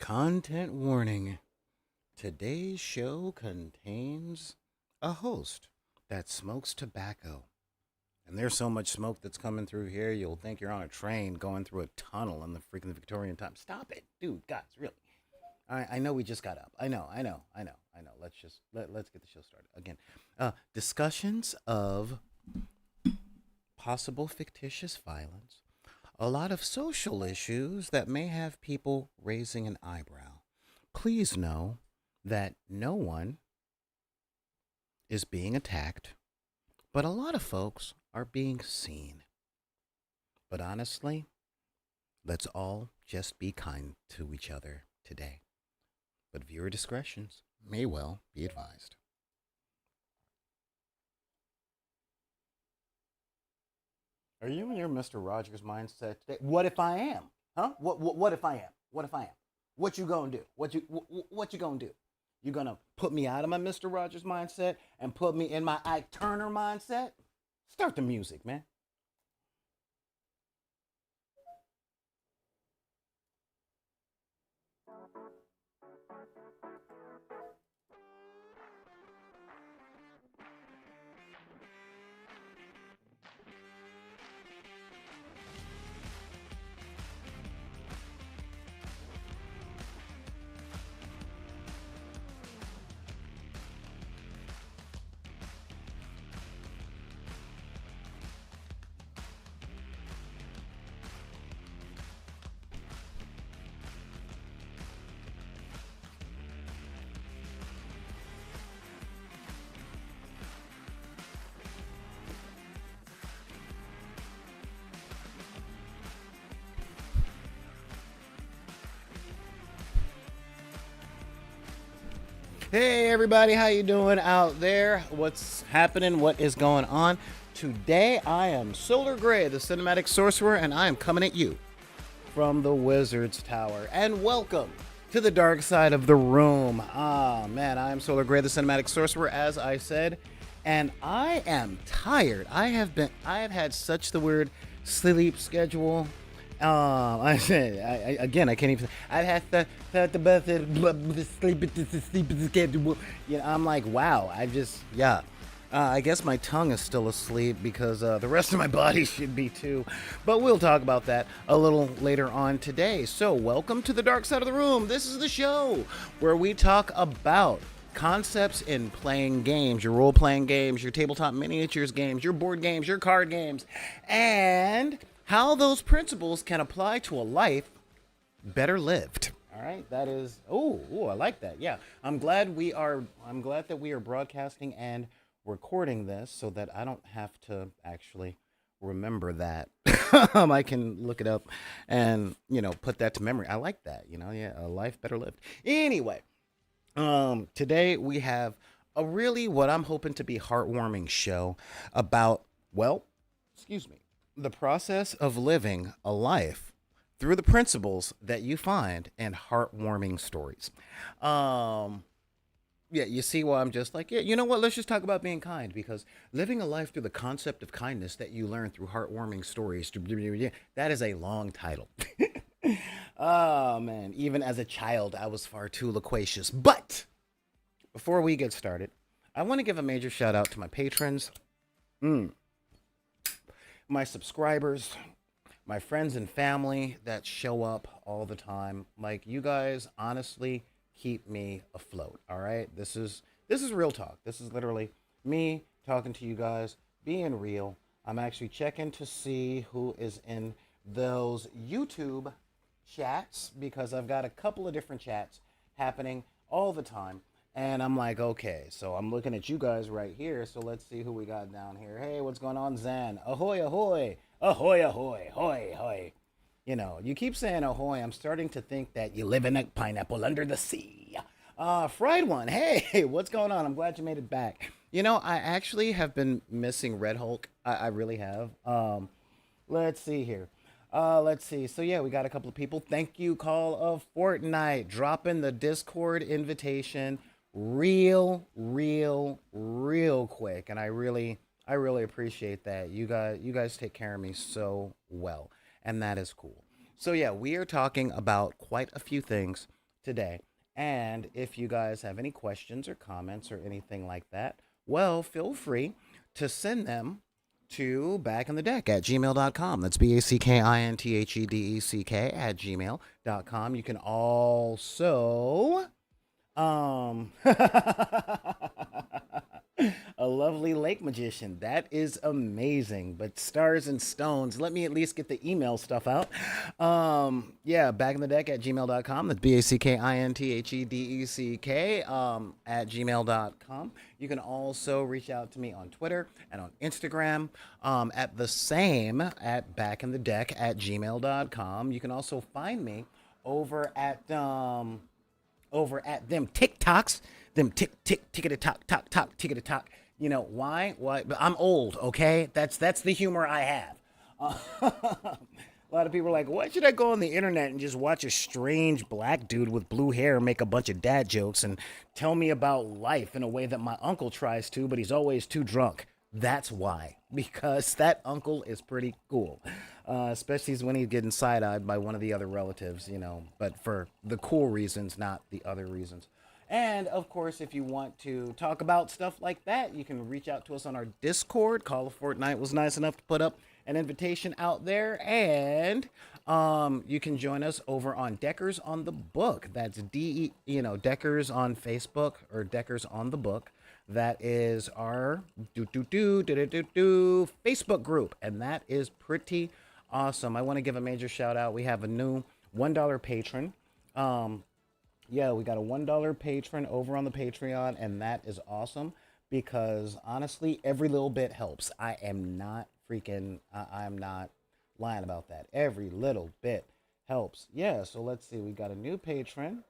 Content warning. Today's show contains a host that smokes tobacco. And there's so much smoke that's coming through here, you'll think you're on a train going through a tunnel in the freaking Victorian time. Stop it, dude, guys, really. I know we just got up. I know. Let's get the show started again. Discussions of possible fictitious violence, a lot of social issues that may have people raising an eyebrow. Please know that no one is being attacked, but a lot of folks are being seen. But honestly, let's all just be kind to each other today. But viewer discretions may well be advised. Are you in your Mr. Rogers mindset today? What if I am? Huh? What if I am? What if I am? What you gonna do? What you gonna do? You gonna put me out of my Mr. Rogers mindset and put me in my Ike Turner mindset? Start the music, man. Hey everybody, how you doing out there? What's happening? What is going on? Today I am Solar Gray, the cinematic sorcerer, and I am coming at you from the Wizard's Tower. And welcome to the dark side of the room. Ah man, I am Solar Gray, the cinematic sorcerer, as I said, and I am tired. I have had such the weird sleep schedule. I said again. I can't even. I've had the best sleep schedule. You know, I'm like, wow. Yeah. I guess my tongue is still asleep because the rest of my body should be too. But we'll talk about that a little later on today. So, welcome to the dark side of the room. This is the show where we talk about concepts in playing games, your role-playing games, your tabletop miniatures games, your board games, your card games, and how those principles can apply to a life better lived. All right, that is. I like that. Yeah, I'm glad we are. I'm glad that we are broadcasting and recording this so that I don't have to actually remember that. I can look it up and put that to memory. I like that. Yeah, a life better lived. Anyway, today we have a really what I'm hoping to be heartwarming show about excuse me, the process of living a life through the principles that you find in heartwarming stories. Um, yeah, you see why I'm just like, yeah, you know what? Let's just talk about being kind because living a life through the concept of kindness that you learn through heartwarming stories, that is a long title. Oh, man. Even as a child, I was far too loquacious. But before we get started, I want to give a major shout out to my patrons. Mm, my subscribers, my friends and family that show up all the time. Like you guys honestly keep me afloat, all right? This is real talk. This is literally me talking to you guys, being real. I'm actually checking to see who is in those YouTube chats because I've got a couple of different chats happening all the time. And I'm like, okay, so I'm looking at you guys right here. So let's see who we got down here. Hey, what's going on, Zan? Ahoy, ahoy. Ahoy, ahoy. Hoy, hoy. You keep saying ahoy. I'm starting to think that you live in a pineapple under the sea. Fried one. Hey, what's going on? I'm glad you made it back. I actually have been missing Red Hulk. I really have. Let's see here. Let's see. So yeah, we got a couple of people. Thank you, Call of Fortnite, dropping the Discord invitation real quick, and I really appreciate that. You guys take care of me so well, and that is cool. So yeah, we are talking about quite a few things today. And if you guys have any questions or comments or anything like that, well, feel free to send them to backinthedeck at gmail.com. That's BACKINTHEDECK at gmail.com. You can also a lovely lake magician. That is amazing. But stars and stones, let me at least get the email stuff out. Yeah, back in the deck at gmail.com. That's BACKINTHEDECK at gmail.com. You can also reach out to me on Twitter and on Instagram at the same at back in the deck at gmail.com. You can also find me over at them TikToks, them tickety talk tickety talk. You know why? Why? But I'm old, okay? That's the humor I have. A lot of people are like, why should I go on the internet and just watch a strange black dude with blue hair make a bunch of dad jokes and tell me about life in a way that my uncle tries to, but he's always too drunk? That's why, because that uncle is pretty cool, especially when he's getting side eyed by one of the other relatives, but for the cool reasons, not the other reasons. And of course, if you want to talk about stuff like that, you can reach out to us on our Discord. Call of Fortnite was nice enough to put up an invitation out there, and you can join us over on Deckers on the Book. That's Deckers on Facebook or Deckers on the Book. That is our Facebook group, and that is pretty awesome. I want to give a major shout out. We have a new $1 patron. Yeah, we got a $1 patron over on the Patreon, and that is awesome because honestly, every little bit helps. I'm not lying about that. Every little bit helps. Yeah, so let's see. We got a new patron.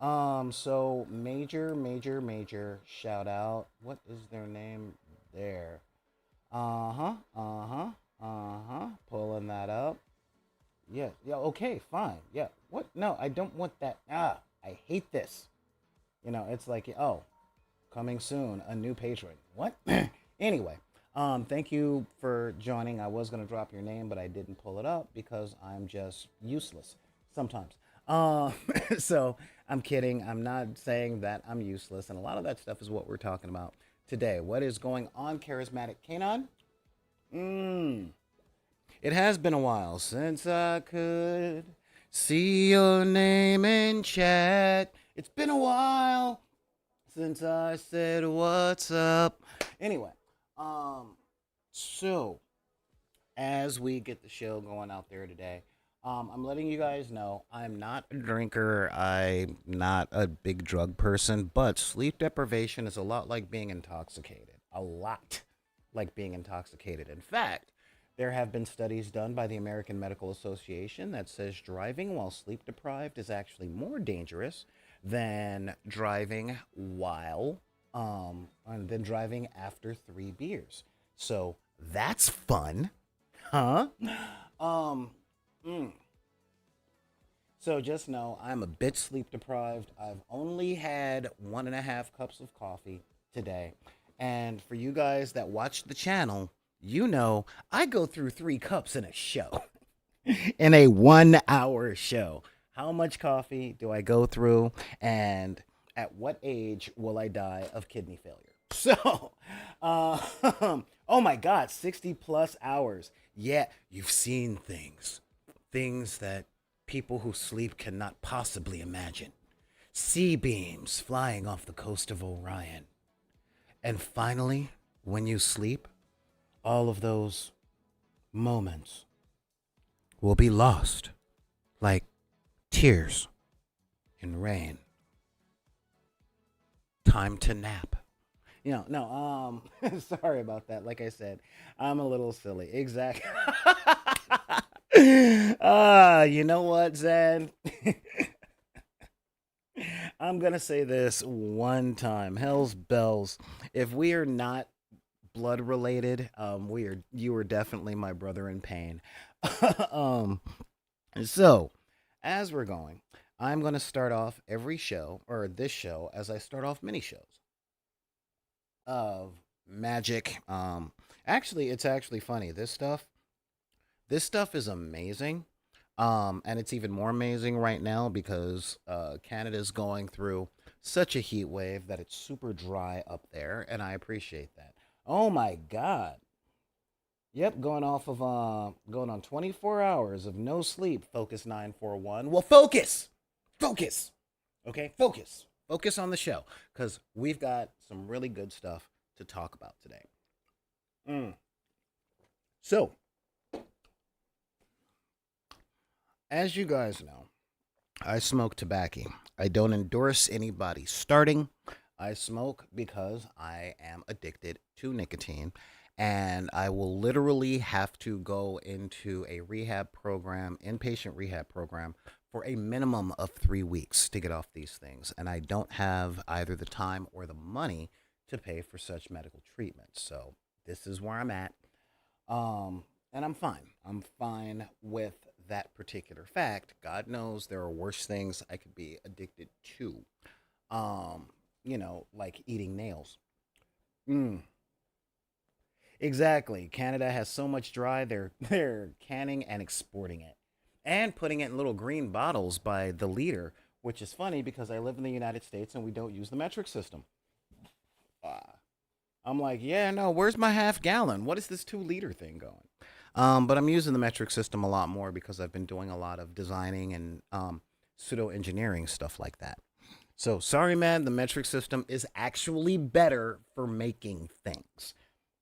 So major shout out. What is their name there? Pulling that up. Yeah, okay, fine. Yeah. What? No, I don't want that. I hate this. It's like, oh, coming soon, a new patron. What? Anyway, thank you for joining. I was gonna drop your name, but I didn't pull it up because I'm just useless sometimes. So I'm kidding. I'm not saying that I'm useless, and a lot of that stuff is what we're talking about today. What is going on, Charismatic Kanon? It has been a while since I could see your name in chat. It's been a while since I said what's up. Anyway, so as we get the show going out there today, I'm letting you guys know I'm not a drinker. I'm not a big drug person, but sleep deprivation is a lot like being intoxicated. A lot like being intoxicated. In fact, there have been studies done by the American Medical Association that says driving while sleep deprived is actually more dangerous than driving than driving after 3 beers. So that's fun, huh? Um, mm. So just know I'm a bit sleep deprived. I've only had 1.5 cups of coffee today. And for you guys that watch the channel, I go through 3 cups in a show, in a 1 hour show. How much coffee do I go through? And at what age will I die of kidney failure? So, oh my God, 60 plus hours. Yeah, you've seen things that people who sleep cannot possibly imagine. Sea beams flying off the coast of Orion. And finally, when you sleep, all of those moments will be lost like tears in rain. Time to nap. No, sorry about that. Like I said, I'm a little silly. Exactly. You know what, Zan? I'm gonna say this one time. Hell's bells. If we are not blood related, you are definitely my brother in pain. um, so as we're going, I'm gonna start off every show or this show as I start off mini shows of magic. Actually, it's actually funny. This stuff is amazing. And it's even more amazing right now because Canada's going through such a heat wave that it's super dry up there, and I appreciate that. Oh my God. Yep, going on 24 hours of no sleep. Focus 941. Well, focus. Focus. Okay? Focus. Focus on the show cuz we've got some really good stuff to talk about today. Mm. So, as you guys know, I smoke tobacco. I don't endorse anybody starting. I smoke because I am addicted to nicotine, and I will literally have to go into a rehab program, inpatient rehab program, for a minimum of 3 weeks to get off these things. And I don't have either the time or the money to pay for such medical treatment. So this is where I'm at. And I'm fine. I'm fine with that particular fact. God knows there are worse things I could be addicted to. Like eating nails. Mm, exactly. Canada has so much dry, they're canning and exporting it. And putting it in little green bottles by the liter, which is funny because I live in the United States and we don't use the metric system. Ah. I'm like, yeah, no, where's my half gallon? What is this 2 liter thing going? But I'm using the metric system a lot more because I've been doing a lot of designing and pseudo engineering stuff like that. So sorry, man, the metric system is actually better for making things.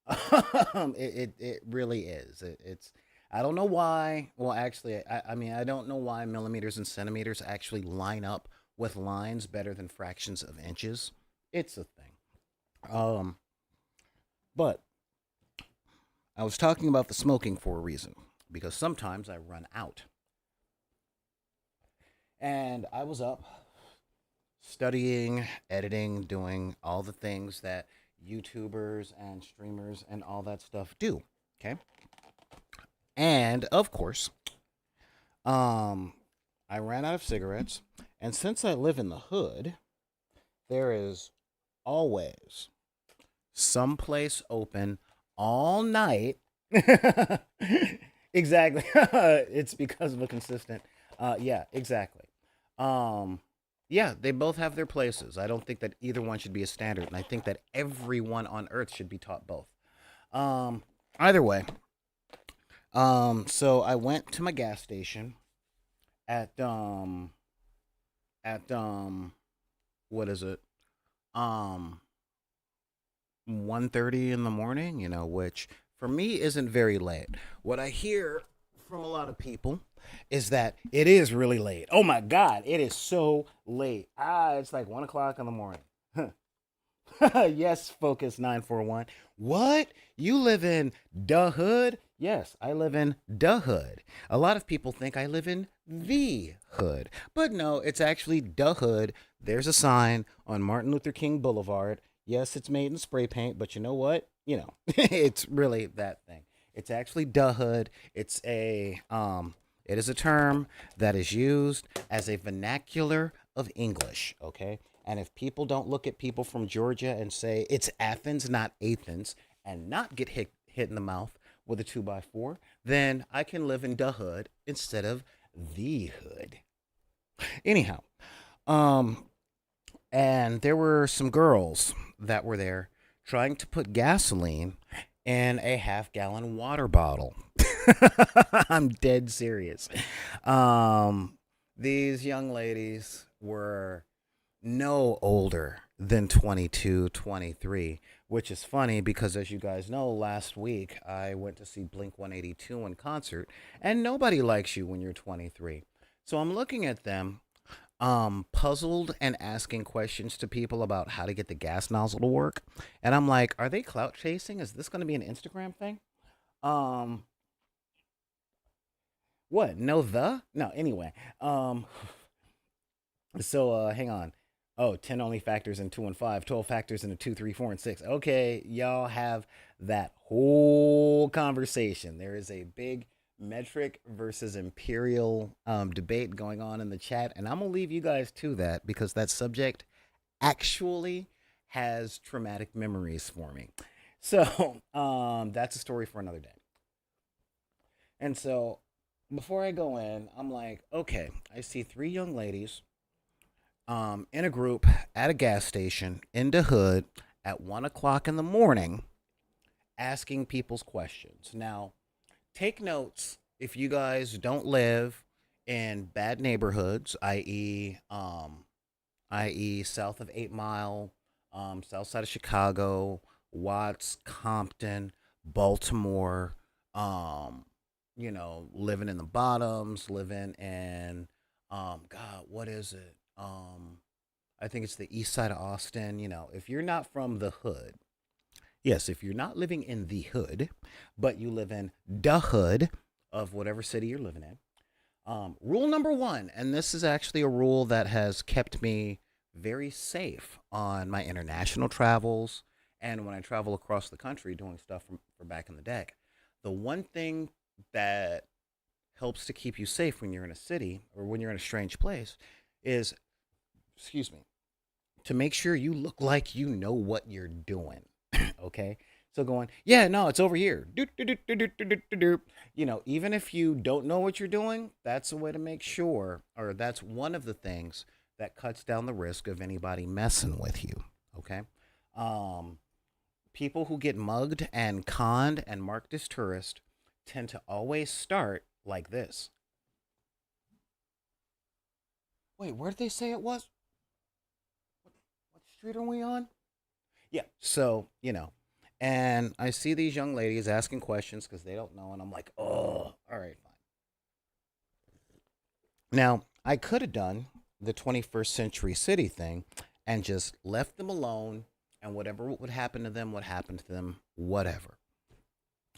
It really is. It's I don't know why. Well, actually, I mean I don't know why millimeters and centimeters actually line up with lines better than fractions of inches. It's a thing. Um, but I was talking about the smoking for a reason because sometimes I run out. And I was up studying, editing, doing all the things that YouTubers and streamers and all that stuff do. Okay. And of course, um, I ran out of cigarettes. And since I live in the hood, there is always someplace open all night. Exactly. It's because of a consistent. Yeah, exactly. Um, yeah, they both have their places. I don't think that either one should be a standard, and I think that everyone on Earth should be taught both. Um, Either way, so I went to my gas station at at what is it? Um, 1:30 in the morning, which for me isn't very late. What I hear from a lot of people is that it is really late. Oh my God, it is so late. It's like 1 o'clock in the morning. Yes, Focus 941. What? You live in the hood? Yes, I live in the hood. A lot of people think I live in the hood, but no, it's actually the hood. There's a sign on Martin Luther King Boulevard. Yes, it's made in spray paint, but you know what? It's really that thing. It's actually the hood. It is a term that is used as a vernacular of English, okay? And if people don't look at people from Georgia and say it's Athens, not Athens, and not get hit in the mouth with a 2x4, then I can live in the hood instead of the hood. Anyhow, um, and there were some girls that were there trying to put gasoline in a half-gallon water bottle. I'm dead serious. Um, these young ladies were no older than 22, 23, which is funny because, as you guys know, last week I went to see Blink 182 in concert, and nobody likes you when you're 23. So I'm looking at them, puzzled and asking questions to people about how to get the gas nozzle to work. And I'm like, are they clout chasing? Is this going to be an Instagram thing? Um, what? No, no. Anyway, hang on. Oh, 10 only factors in 2 and 5, 12 factors in a 2, 3, 4, and 6. Okay, y'all have that whole conversation. There is a big metric versus imperial debate going on in the chat, and I'm going to leave you guys to that because that subject actually has traumatic memories for me. So, that's a story for another day. And so, before I go in, I'm like, okay, I see three young ladies in a group at a gas station in the hood at 1 o'clock in the morning asking people's questions. Now, take notes if you guys don't live in bad neighborhoods, i.e., south of 8 Mile, south side of Chicago, Watts, Compton, Baltimore, um, living in the bottoms, living in, God, what is it? I think it's the east side of Austin. If you're not from the hood, yes, if you're not living in the hood, but you live in the hood of whatever city you're living in, rule number one, and this is actually a rule that has kept me very safe on my international travels and when I travel across the country doing stuff for back in the deck. The one thing that helps to keep you safe when you're in a city or when you're in a strange place is, excuse me, to make sure you look like you know what you're doing. Okay. So going, yeah, no, it's over here. Doot, doot, doot, doot, doot, doot, doot, doot. Even if you don't know what you're doing, that's a way to make sure, or that's one of the things that cuts down the risk of anybody messing with you. Okay. Um, People who get mugged and conned and marked as tourist tend to always start like this. Wait, where did they say it was? What street are we on? Yeah. So, and I see these young ladies asking questions because they don't know. And I'm like, oh, all right, fine. Now, I could have done the 21st century city thing and just left them alone and whatever would happen to them would happen to them, whatever.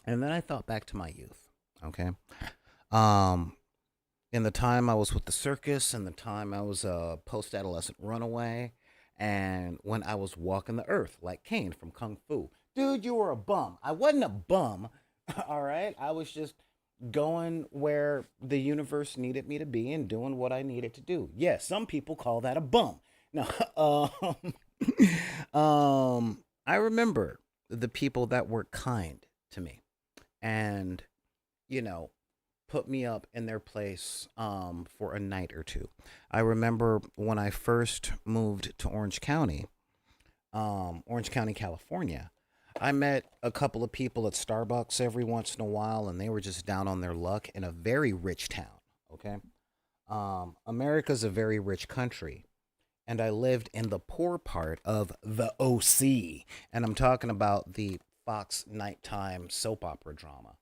And then I thought back to my youth, okay? Um, in the time I was with the circus and the time I was a post adolescent runaway, and when I was walking the earth like Kane from Kung Fu. Dude, you were a bum. I wasn't a bum, all right? I was just going where the universe needed me to be and doing what I needed to do. Yes, some people call that a bum. No, I remember the people that were kind to me and, you know, put me up in their place for a night or two. I remember when I first moved to Orange County, California. I met a couple of people at Starbucks every once in a while, and they were just down on their luck in a very rich town. Okay. America's a very rich country, and I lived in the poor part of the OC, and I'm talking about the Fox nighttime soap opera drama.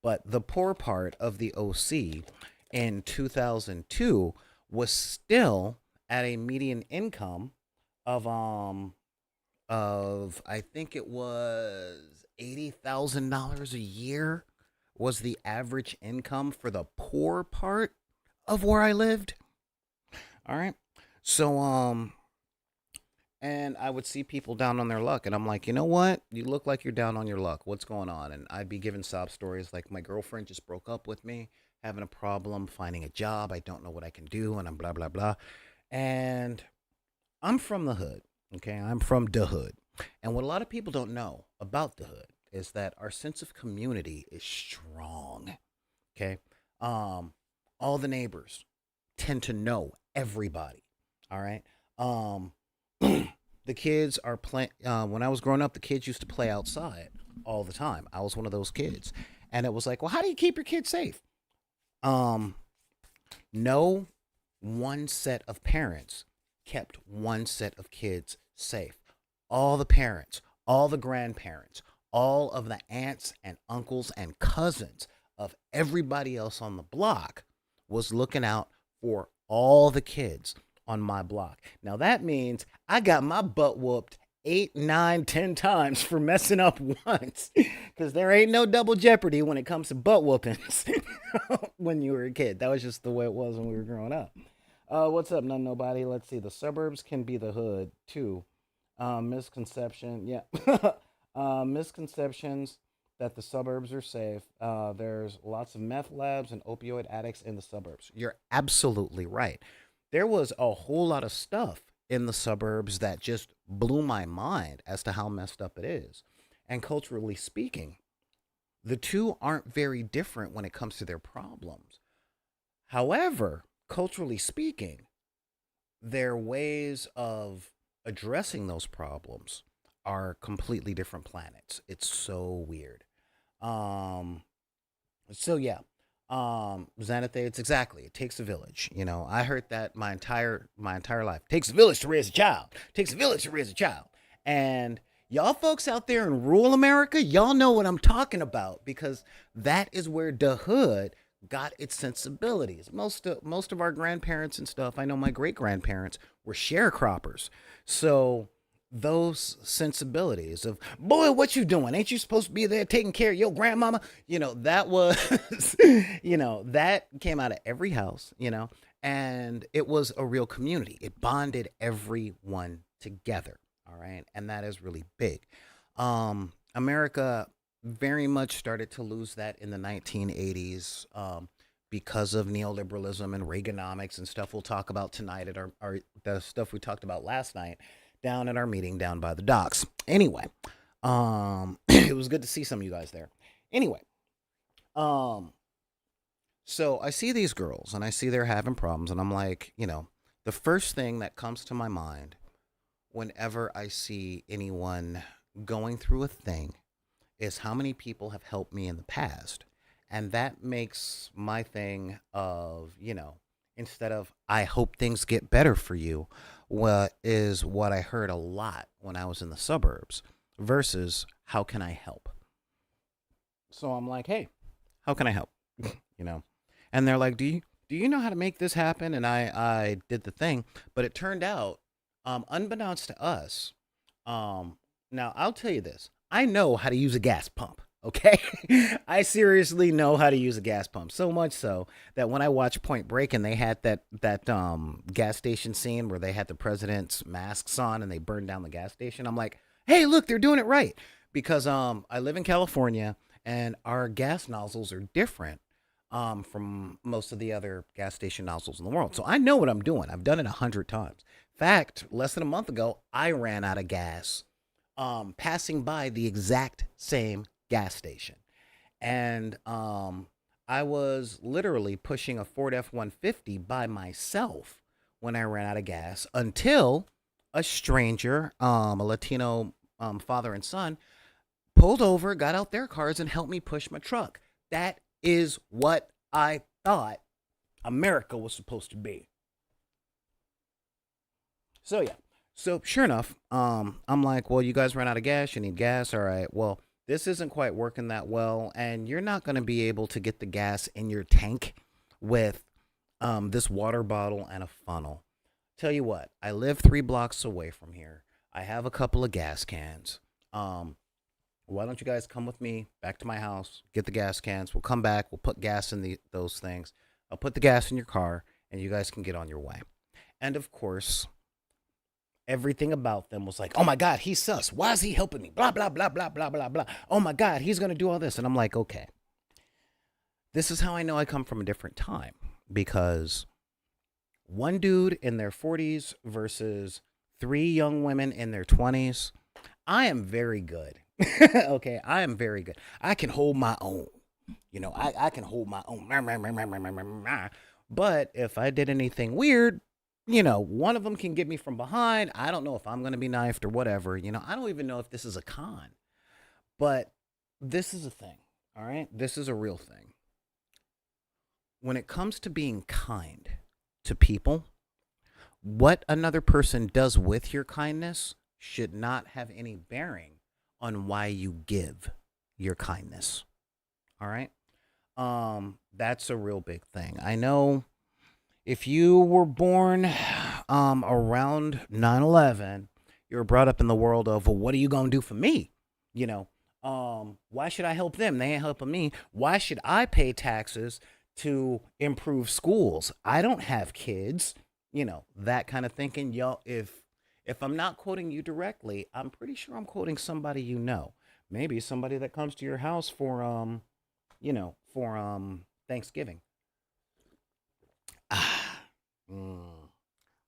But the poor part of the OC in 2002 was still at a median income of I think it was $80,000 a year was the average income for the poor part of where I lived. All right. So and I would see people down on their luck and I'm like, "You know what? You look like you're down on your luck. What's going on?" And I'd be giving sob stories like my girlfriend just broke up with me, having a problem finding a job. I don't know what I can do and I'm blah blah blah. And I'm from the hood. Okay? I'm from the hood. And what a lot of people don't know about the hood is that our sense of community is strong. Okay? Um all the neighbors tend to know everybody. All right. The kids are playing. When I was growing up, the kids used to play outside all the time. I was one of those kids, and it was like, well, how do you keep your kids safe? Um, no one set of parents kept one set of kids safe. All the parents, all the grandparents, all of the aunts and uncles and cousins of everybody else on the block was looking out for all the kids on my block. Now that means I got my butt whooped eight, nine, 10 times for messing up once. Because there ain't no double jeopardy when it comes to butt whoopings when you were a kid. That was just the way it was when we were growing up. What's up, none nobody? Let's see. The suburbs can be the hood too. Misconception, yeah. Misconceptions that the suburbs are safe. There's lots of meth labs and opioid addicts in the suburbs. You're absolutely right. There was a whole lot of stuff in the suburbs that just blew my mind as to how messed up it is. And culturally speaking, the two aren't very different when it comes to their problems. However, culturally speaking, their ways of addressing those problems are completely different planets. It's so weird. Um, so yeah, Xanatha, it's exactly. It takes a village. I heard that my entire life. Takes a village to raise a child. Takes a village to raise a child. And y'all folks out there in rural America, y'all know what I'm talking about because that is where the hood got its sensibilities. Most of our grandparents and stuff. I know my great grandparents were sharecroppers, so those sensibilities of boy, what you doing? Ain't you supposed to be there taking care of your grandmama? That was, that came out of every house, and it was a real community. It bonded everyone together. All right. And that is really big. America very much started to lose that in the 1980s. Because of neoliberalism and Reaganomics and stuff we'll talk about tonight at our the stuff we talked about last night down at our meeting down by the docks. Anyway, it was good to see some of you guys there. Anyway, um, so I see these girls and I see they're having problems, and I'm like, the first thing that comes to my mind whenever I see anyone going through a thing is how many people have helped me in the past. And that makes my thing of, instead of I hope things get better for you, what I heard a lot when I was in the suburbs versus how can I help? So I'm like, hey, how can I help? you know, and they're like, do you know how to make this happen? And I did the thing, but it turned out, unbeknownst to us, now I'll tell you this: I know how to use a gas pump. Okay, I seriously know how to use a gas pump. So much so that when I watched Point Break and they had that gas station scene where they had the president's masks on and they burned down the gas station, I'm like, hey, look, they're doing it right because I live in California and our gas nozzles are different from most of the other gas station nozzles in the world. So I know what I'm doing. I've done it 100 times. Fact, less than a month ago, I ran out of gas passing by the exact same gas station. And I was literally pushing a Ford F 150 by myself when I ran out of gas until a stranger, a Latino father and son, pulled over, got out their cars, and helped me push my truck. That is what I thought America was supposed to be. So yeah. So sure enough, I'm like, well, you guys ran out of gas. You need gas. All right. Well, this isn't quite working that well, and you're not going to be able to get the gas in your tank with this water bottle and a funnel. Tell you what, I live 3 blocks away from here. I have a couple of gas cans. Why don't you guys come with me back to my house, get the gas cans? We'll come back. We'll put gas in those things. I'll put the gas in your car, and you guys can get on your way. And of course, everything about them was like, oh my God, he's sus. Why is he helping me? Blah, blah, blah, blah, blah, blah, blah. Oh my God, he's going to do all this. And I'm like, okay, this is how I know I come from a different time because one dude in their 40s versus 3 young women in their 20s, I am very good. Okay, I am very good. I can hold my own. I can hold my own. But if I did anything weird, one of them can get me from behind. I don't know if I'm going to be knifed or whatever. I don't even know if this is a con, but this is a thing. All right. This is a real thing. When it comes to being kind to people, what another person does with your kindness should not have any bearing on why you give your kindness. All right. That's a real big thing. I know if you were born around 9/11, you were brought up in the world of, well, what are you going to do for me? Why should I help them? They ain't helping me. Why should I pay taxes to improve schools? I don't have kids. That kind of thinking. Y'all, if I'm not quoting you directly, I'm pretty sure I'm quoting somebody maybe somebody that comes to your house for Thanksgiving. Ah, mm,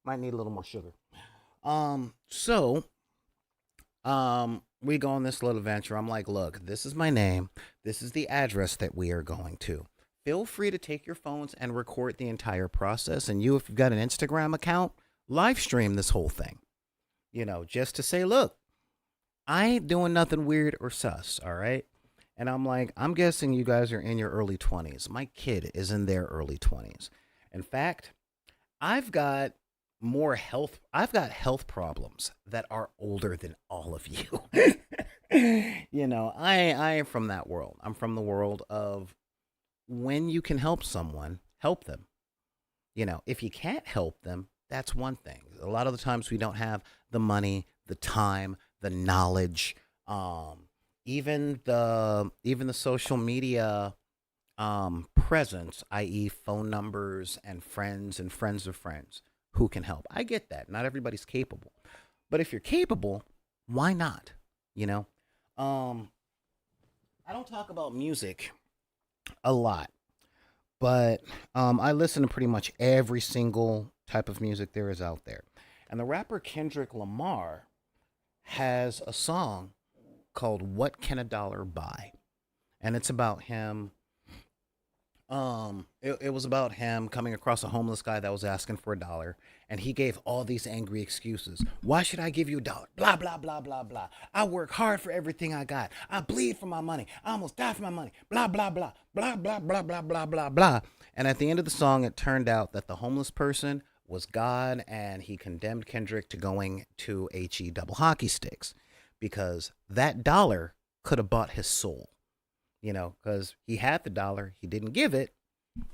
might need a little more sugar. So we go on this little adventure. I'm like, look, this is my name. This is the address that we are going to. feel free to take your phones and record the entire process. And you, if you've got an Instagram account, live stream this whole thing, just to say, look, I ain't doing nothing weird or sus, all right? And I'm like, I'm guessing you guys are in your early 20s. My kid is in their early 20s. In fact, I've got I've got health problems that are older than all of you. I am from that world. I'm from the world of when you can help someone, help them. If you can't help them, that's one thing. A lot of the times we don't have the money, the time, the knowledge, even the social media presence, i.e., phone numbers and friends of friends who can help. I get that. Not everybody's capable. But if you're capable, why not? You know? I don't talk about music a lot, but I listen to pretty much every single type of music there is out there. And the rapper Kendrick Lamar has a song called What Can a Dollar Buy? And it's about him. It was about him coming across a homeless guy that was asking for $1, and he gave all these angry excuses. Why should I give you $1? Blah blah blah blah blah. I work hard for everything I got. I bleed for my money. I almost die for my money. Blah blah blah blah blah blah blah blah blah blah. And at the end of the song, it turned out that the homeless person was God, and he condemned Kendrick to going to he double hockey sticks because that dollar could have bought his soul. Because he had the dollar, he didn't give it,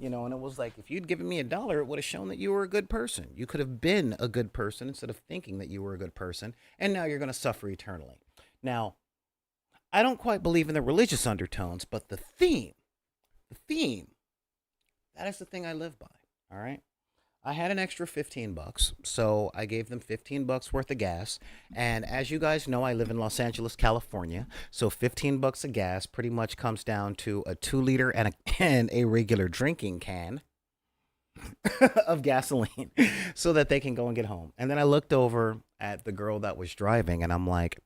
and it was like, if you'd given me $1, it would have shown that you were a good person. You could have been a good person instead of thinking that you were a good person, and now you're going to suffer eternally. Now, I don't quite believe in the religious undertones, but the theme, that is the thing I live by, all right? I had an extra $15, so I gave them $15 worth of gas. And as you guys know, I live in Los Angeles, California. So $15 of gas pretty much comes down to a 2 liter and a regular drinking can of gasoline so that they can go and get home. And then I looked over at the girl that was driving, and I'm like,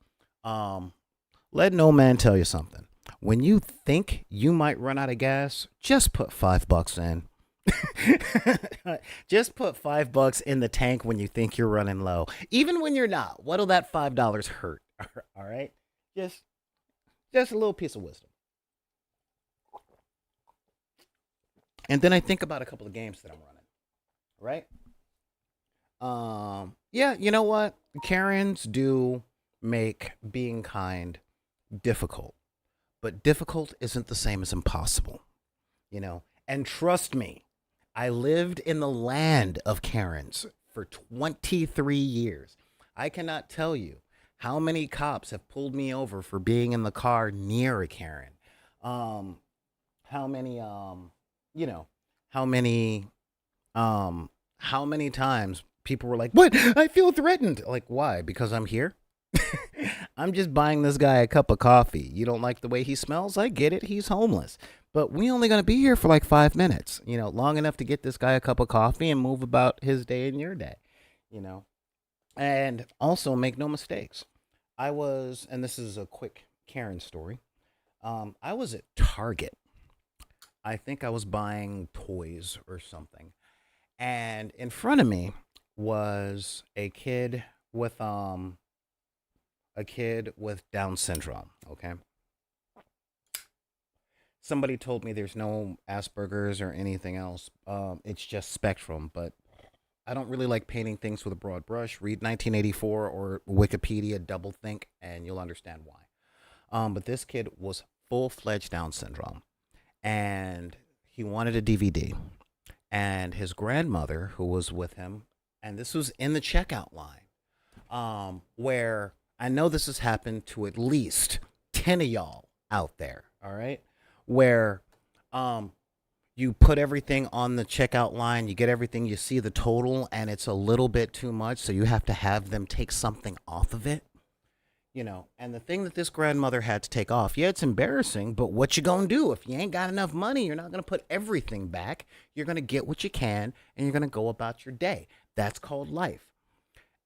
let no man tell you something. When you think you might run out of gas, just put $5 in. Just put $5 in the tank when you think you're running low. Even when you're not, what'll that $5 hurt? All right? Just a little piece of wisdom. And then I think about a couple of games that I'm running, right? Yeah, you know what? Karens do make being kind difficult. But difficult isn't the same as impossible, And trust me, I lived in the land of Karens for 23 years. I cannot tell you how many cops have pulled me over for being in the car near a Karen. How many, you know, how many, how many times people were like, "What? I feel threatened." Like, why? Because I'm here. I'm just buying this guy a cup of coffee. You don't like the way he smells? I get it. He's homeless. But we only going to be here for like 5 minutes, long enough to get this guy a cup of coffee and move about his day and your day, you know. And also make no mistakes. And this is a quick Karen story. I was at Target. I think I was buying toys or something. And in front of me was a kid with Down syndrome, okay? Somebody told me there's no Asperger's or anything else. It's just spectrum, but I don't really like painting things with a broad brush. Read 1984 or Wikipedia, double think, and you'll understand why. But this kid was full-fledged Down syndrome, and he wanted a DVD. And his grandmother, who was with him, and this was in the checkout line, where I know this has happened to at least 10 of y'all out there, all right? Where you put everything on the checkout line, you get everything, you see the total, and it's a little bit too much, so you have to have them take something off of it. And the thing that this grandmother had to take off, yeah, it's embarrassing, but what you gonna do? If you ain't got enough money, you're not gonna put everything back. You're gonna get what you can, and you're gonna go about your day. That's called life.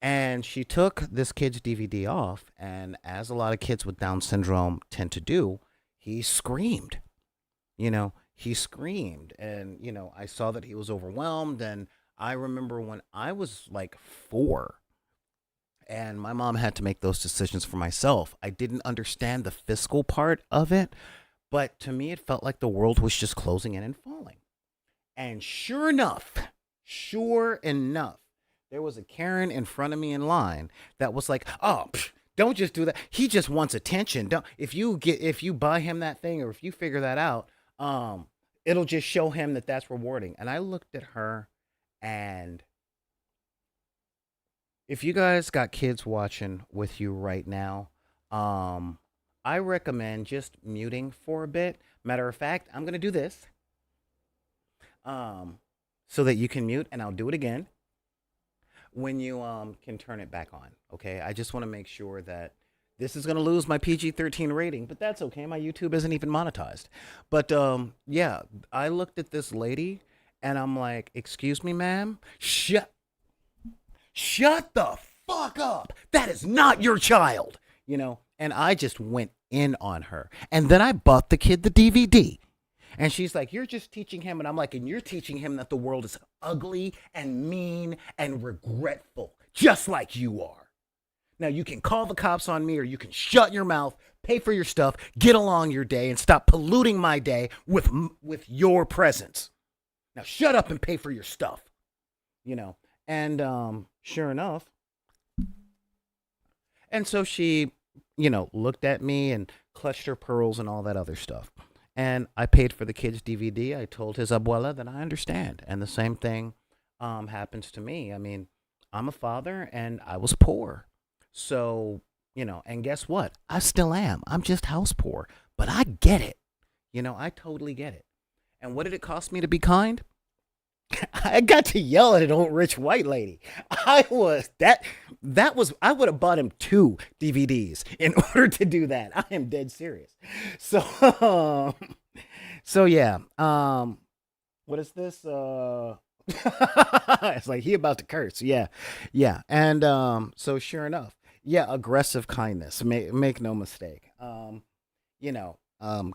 And she took this kid's DVD off, and as a lot of kids with Down syndrome tend to do, he screamed. he screamed, and I saw that he was overwhelmed. And I remember when I was like 4 and my mom had to make those decisions for myself. I didn't understand the fiscal part of it, but to me, it felt like the world was just closing in and falling. And sure enough, there was a Karen in front of me in line that was like, "Oh, don't just do that. He just wants attention. Don't if you buy him that thing or if you figure that out, it'll just show him that that's rewarding." And I looked at her, and if you guys got kids watching with you right now, I recommend just muting for a bit. Matter of fact, I'm gonna do this um, so that you can mute, and I'll do it again when you can turn it back on. Okay, I just want to make sure that this is gonna lose my PG-13 rating, but that's okay. My YouTube isn't even monetized. But yeah, I looked at this lady, and I'm like, "Excuse me, ma'am, shut the fuck up. That is not your child." And I just went in on her. And then I bought the kid the DVD. And she's like, "You're just teaching him." And I'm like, "And you're teaching him that the world is ugly and mean and regretful, just like you are. Now you can call the cops on me, or you can shut your mouth, pay for your stuff, get along your day, and stop polluting my day with your presence. Now shut up and pay for your stuff." And sure enough, and so she, looked at me and clutched her pearls and all that other stuff. And I paid for the kid's DVD. I told his abuela that I understand. And the same thing happens to me. I mean, I'm a father and I was poor. So, and guess what? I still am. I'm just house poor. But I get it. I totally get it. And what did it cost me to be kind? I got to yell at an old rich white lady. I would have bought him 2 DVDs in order to do that. I am dead serious. So so yeah. What is this? It's like he about to curse. Yeah. Yeah. And so sure enough. Yeah, aggressive kindness. Make no mistake.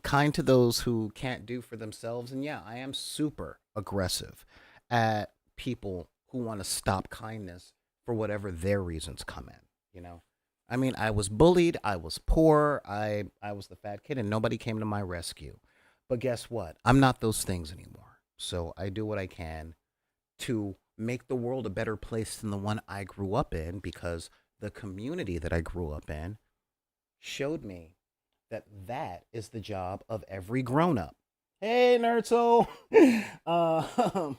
Kind to those who can't do for themselves. And yeah, I am super aggressive at people who want to stop kindness for whatever their reasons come in. I mean, I was bullied, I was poor, I was the fat kid, and nobody came to my rescue. But guess what? I'm not those things anymore. So I do what I can to make the world a better place than the one I grew up in, because the community that I grew up in showed me that that is the job of every grown up. Hey, Nerdso. um,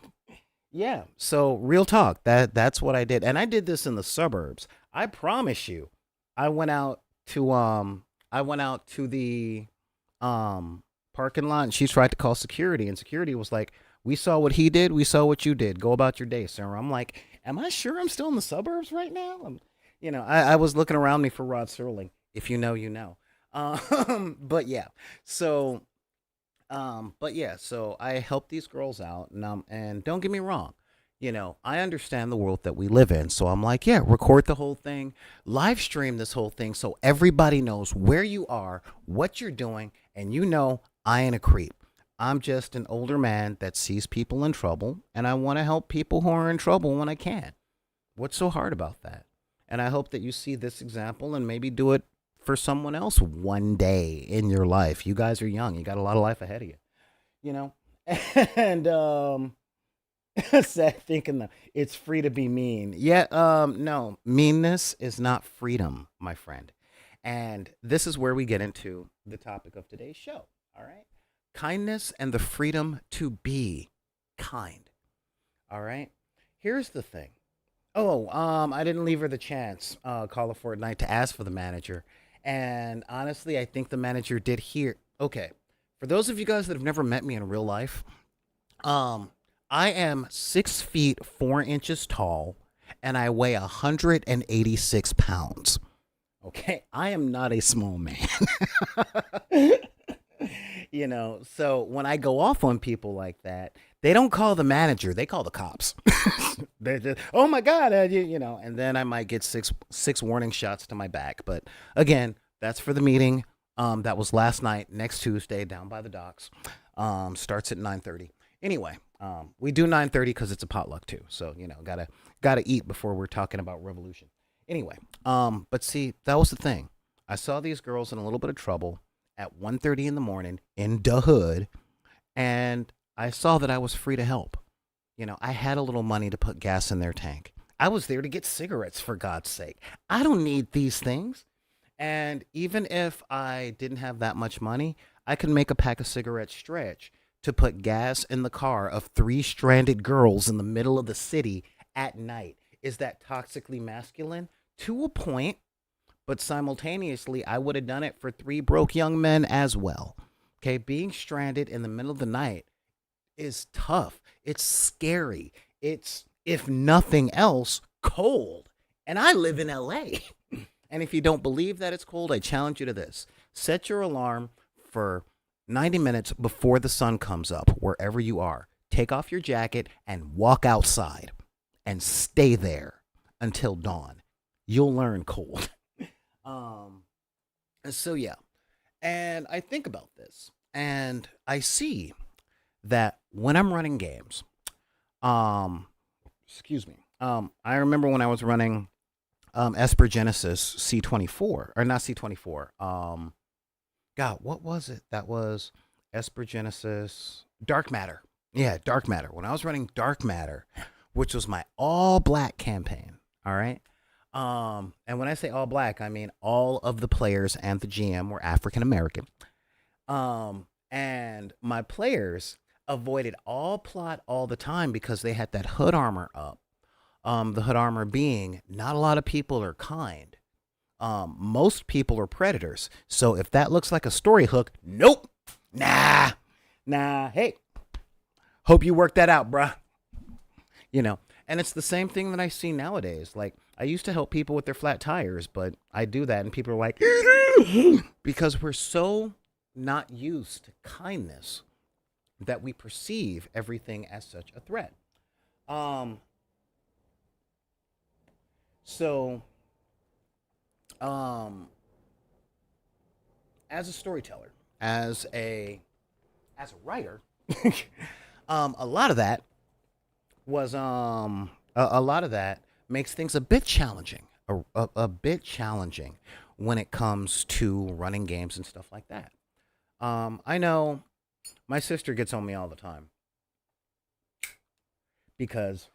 yeah. So real talk. That's what I did, and I did this in the suburbs. I promise you. I went out to the parking lot, and she tried to call security, and security was like, "We saw what he did. We saw what you did. Go about your day, sir." I'm like, "Am I sure I'm still in the suburbs right now?" I was looking around me for Rod Serling. If you know, you know. But yeah, so so I help these girls out, and don't get me wrong, I understand the world that we live in, so I'm like, yeah, record the whole thing, live stream this whole thing, so everybody knows where you are, what you're doing, and I ain't a creep. I'm just an older man that sees people in trouble, and I want to help people who are in trouble when I can. What's so hard about that? And I hope that you see this example and maybe do it for someone else one day in your life. You guys are young. You got a lot of life ahead of you, you know? And sad thinking that it's free to be mean. Yeah, no, meanness is not freedom, my friend. And this is where we get into the topic of today's show. All right. Kindness and the freedom to be kind. All right. Here's the thing. Oh, I didn't leave her the chance, Call of Fortnite, to ask for the manager. And honestly, I think the manager did hear. Okay. For those of you guys that have never met me in real life, I am 6 feet 4 inches tall, and I weigh 186 pounds. Okay, I am not a small man. So when I go off on people like that, they don't call the manager; they call the cops. They're just, oh my god, and then I might get six warning shots to my back. But again, that's for the meeting. That was last night, next Tuesday, down by the docks. Starts at 9:30. Anyway, we do 9:30 because it's a potluck too. So gotta eat before we're talking about revolution. Anyway, but see, that was the thing. I saw these girls in a little bit of trouble at 1:30 in the morning in the hood, and I saw that I was free to help. I had a little money to put gas in their tank. I was there to get cigarettes, for God's sake. I don't need these things. And even if I didn't have that much money, I could make a pack of cigarettes stretch to put gas in the car of three stranded girls in the middle of the city at night. Is that toxically masculine? To a point, but simultaneously, I would have done it for three broke young men as well. Okay, being stranded in the middle of the night is tough. It's scary. It's, if nothing else, cold. And I live in LA. And if you don't believe that it's cold, I challenge you to this. Set your alarm for 90 minutes before the sun comes up, wherever you are. Take off your jacket and walk outside and stay there until dawn. You'll learn cold. So yeah. And I think about this and I see that when I'm running games, excuse me. I remember when I was running Esper Genesis C24, or not C24. God, what was it? That was Esper Genesis Dark Matter. Yeah, Dark Matter. When I was running Dark Matter, which was my all black campaign. All right. And when I say all black, I mean all of the players and the GM were African American. And my players avoided all plot all the time because they had that hood armor up. The hood armor being not a lot of people are kind. Most people are predators. So if that looks like a story hook, nope. Nah. Hey, hope you work that out, bruh. And it's the same thing that I see nowadays. Like, I used to help people with their flat tires, but I do that and people are like, because we're so not used to kindness that we perceive everything as such a threat. So, as a storyteller, as a writer, a lot of that was a lot of that makes things a bit challenging, a bit challenging when it comes to running games and stuff like that. I know my sister gets on me all the time because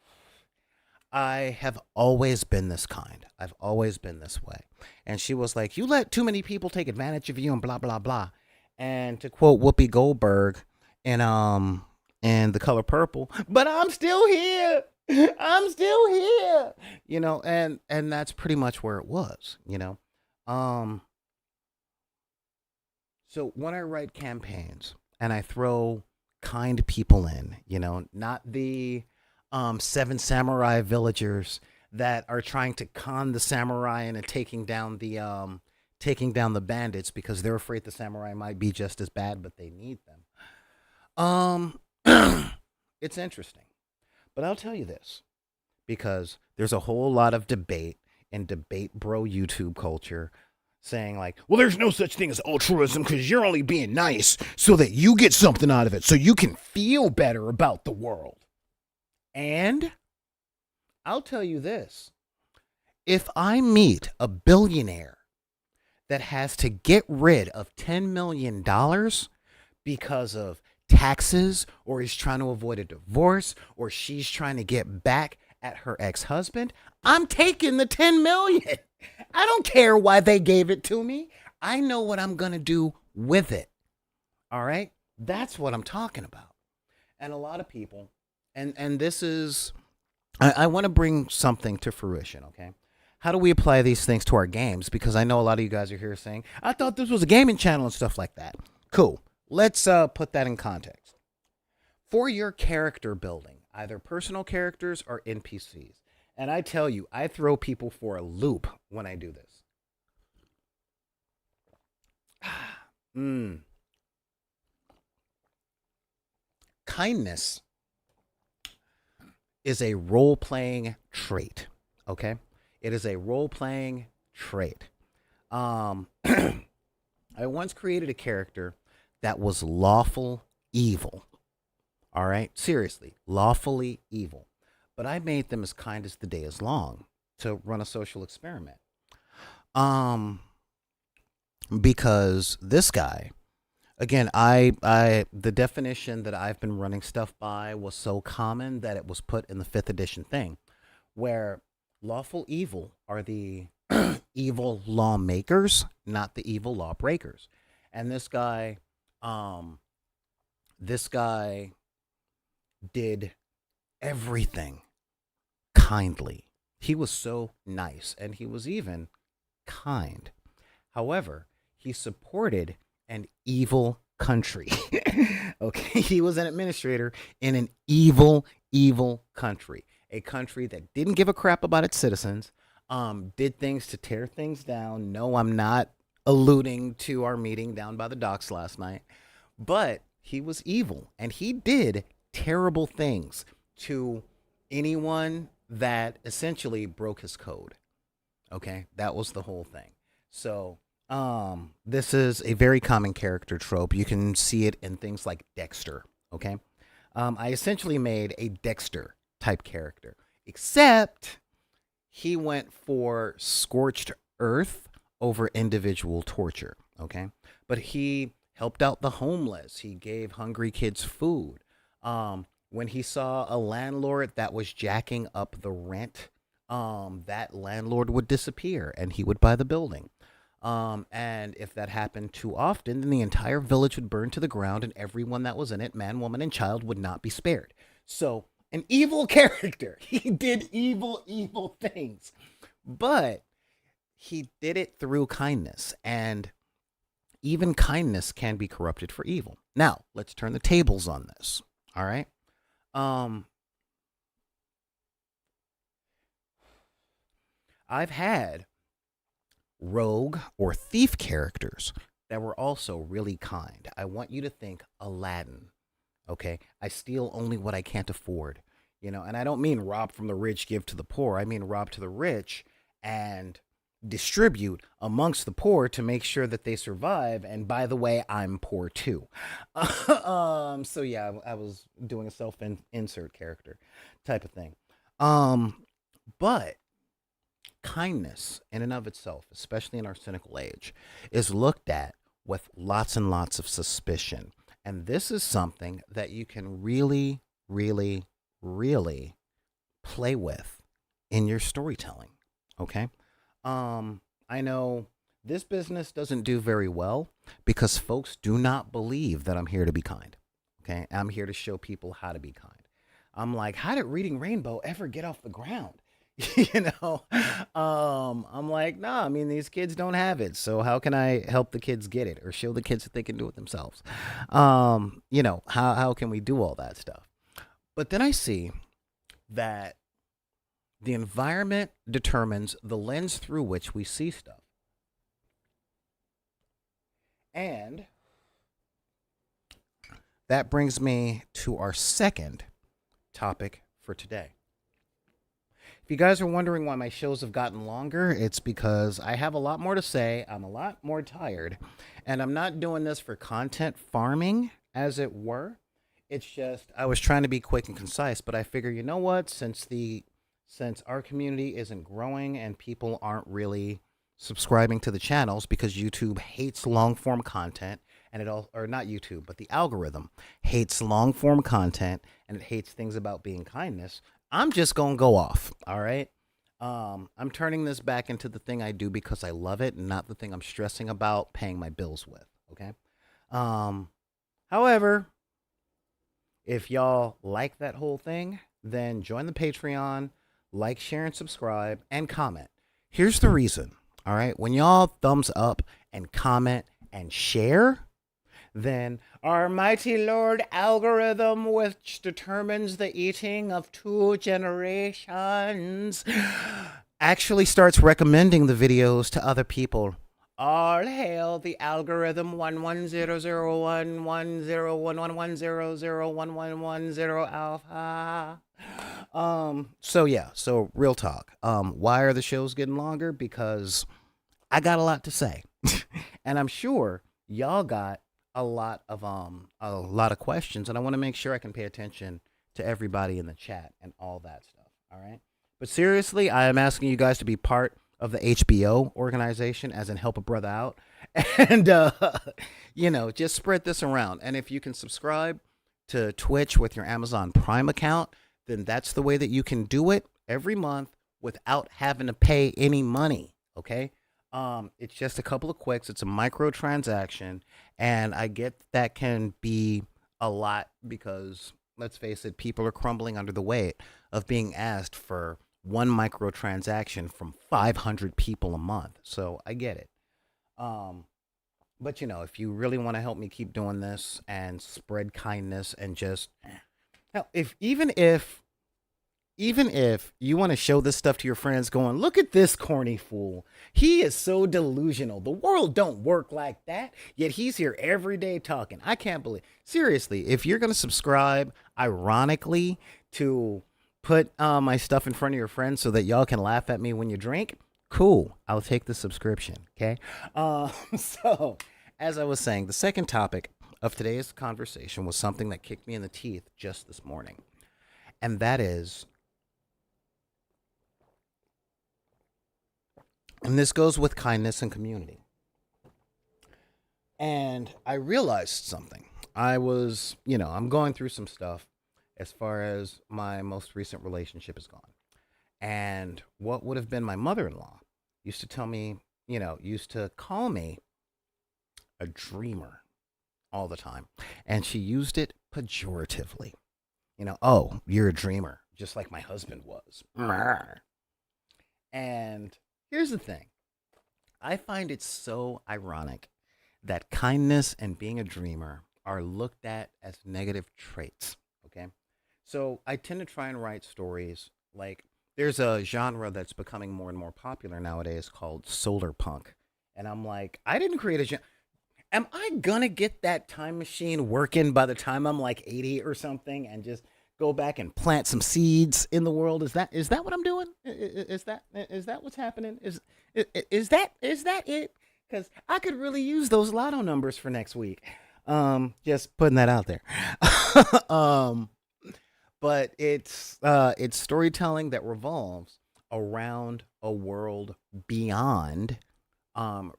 I have always been this kind. I've always been this way. And she was like, you let too many people take advantage of you and blah, blah, blah. And to quote Whoopi Goldberg in The Color Purple, but I'm still here. I'm still here. And that's pretty much where it was, So when I write campaigns and I throw kind people in, not the seven samurai villagers that are trying to con the samurai into taking down the bandits because they're afraid the samurai might be just as bad, but they need them. It's interesting. But I'll tell you this, because there's a whole lot of debate in debate bro YouTube culture saying like, well, there's no such thing as altruism because you're only being nice so that you get something out of it so you can feel better about the world. And I'll tell you this, if I meet a billionaire that has to get rid of $10 million because of taxes, or he's trying to avoid a divorce, or she's trying to get back at her ex-husband, I'm taking the 10 million. I don't care why they gave it to me. I know what I'm going to do with it. All right? That's what I'm talking about. And a lot of people, and this is, I want to bring something to fruition, okay? How do we apply these things to our games? Because I know a lot of you guys are here saying, I thought this was a gaming channel and stuff like that. Cool. Let's put that in context. For your character building, either personal characters or NPCs, and I tell you, I throw people for a loop when I do this. Kindness is a role-playing trait, okay? It is a role-playing trait. I once created a character that was lawful evil. All right? Seriously, lawfully evil. But I made them as kind as the day is long to run a social experiment. Um, because this guy, again, I the definition that I've been running stuff by was so common that it was put in the fifth edition thing, where lawful evil are the evil lawmakers, not the evil lawbreakers. And um, this guy did everything kindly. He was so nice, and he was even kind. However, he supported an evil country. Okay, he was an administrator in an evil country, a country that didn't give a crap about its citizens, did things to tear things down. No, I'm not alluding to our meeting down by the docks last night, but he was evil, and he did terrible things to anyone that essentially broke his code. Okay, that was the whole thing. So, this is a very common character trope. You can see it in things like Dexter. Okay, I essentially made a Dexter type character, except he went for scorched earth over individual torture. Okay, but he helped out the homeless. He gave hungry kids food. When he saw a landlord that was jacking up the rent, that landlord would disappear and he would buy the building. And if that happened too often, then the entire village would burn to the ground and everyone that was in it, man, woman, and child, would not be spared. So, an evil character. He did evil things. But he did it through kindness. And even kindness can be corrupted for evil. Now, let's turn the tables on this. All right? I've had rogue or thief characters that were also really kind. I want you to think Aladdin. Okay, I steal only what I can't afford. And I don't mean rob from the rich, give to the poor. I mean rob to the rich and distribute amongst the poor to make sure that they survive. And by the way, I'm poor too. So yeah, I was doing a self-insert character type of thing. But kindness in and of itself, especially in our cynical age, is looked at with lots and lots of suspicion. And this is something that you can really, really, really play with in your storytelling. Okay? I know this business doesn't do very well because folks do not believe that I'm here to be kind. Okay? I'm here to show people how to be kind. I'm like, how did Reading Rainbow ever get off the ground? I'm like, nah, I mean, these kids don't have it. So how can I help the kids get it or show the kids that they can do it themselves? How can we do all that stuff? But then I see that the environment determines the lens through which we see stuff. And that brings me to our second topic for today. If you guys are wondering why my shows have gotten longer, it's because I have a lot more to say. I'm a lot more tired. And I'm not doing this for content farming, as it were. It's just I was trying to be quick and concise, but I figure, you know what? Since our community isn't growing and people aren't really subscribing to the channels because YouTube hates long form content, and or not YouTube, but the algorithm hates long form content and it hates things about being kindness, I'm just going to go off. All right. I'm turning this back into the thing I do because I love it and not the thing I'm stressing about paying my bills with. Okay. However, if y'all like that whole thing, then join the Patreon, like, share, and subscribe, and comment. Here's the reason. All right. When y'all thumbs up and comment and share, then our mighty Lord algorithm, which determines the eating of 2 generations, actually starts recommending the videos to other people. All hail the algorithm 1100110111001110 alpha. So real talk. Why are the shows getting longer? Because I got a lot to say. And I'm sure y'all got a lot of questions, and I want to make sure I can pay attention to everybody in the chat and all that stuff. All right. But seriously, I am asking you guys to be part of the HBO organization, as in help a brother out, and just spread this around. And if you can subscribe to Twitch with your Amazon Prime account, then that's the way that you can do it every month without having to pay any money. Okay. It's just a couple of clicks. It's a microtransaction, and I get that can be a lot because let's face it, people are crumbling under the weight of being asked for one microtransaction from 500 people a month. So I get it. Um, but if you really want to help me keep doing this and spread kindness and just now, if even if you want to show this stuff to your friends going, look at this corny fool. He is so delusional. The world don't work like that. Yet he's here every day talking. I can't believe. Seriously, if you're going to subscribe, ironically, to put my stuff in front of your friends so that y'all can laugh at me when you drink, cool. I'll take the subscription. Okay. So, as I was saying, the second topic of today's conversation was something that kicked me in the teeth just this morning. And that is, and this goes with kindness and community. And I realized something. I'm going through some stuff as far as my most recent relationship is gone. And what would have been my mother in law used to tell me, used to call me a dreamer all the time. And she used it pejoratively. Oh, you're a dreamer, just like my husband was. And here's the thing. I find it so ironic that kindness and being a dreamer are looked at as negative traits. Okay. So I tend to try and write stories like there's a genre that's becoming more and more popular nowadays called solar punk. And I'm like, I didn't create a genre. Am I gonna get that time machine working by the time I'm like 80 or something and just go back and plant some seeds in the world? Is that what I'm doing? Is that what's happening? Is that it? Because I could really use those lotto numbers for next week. Just putting that out there. um, but it's storytelling that revolves around a world beyond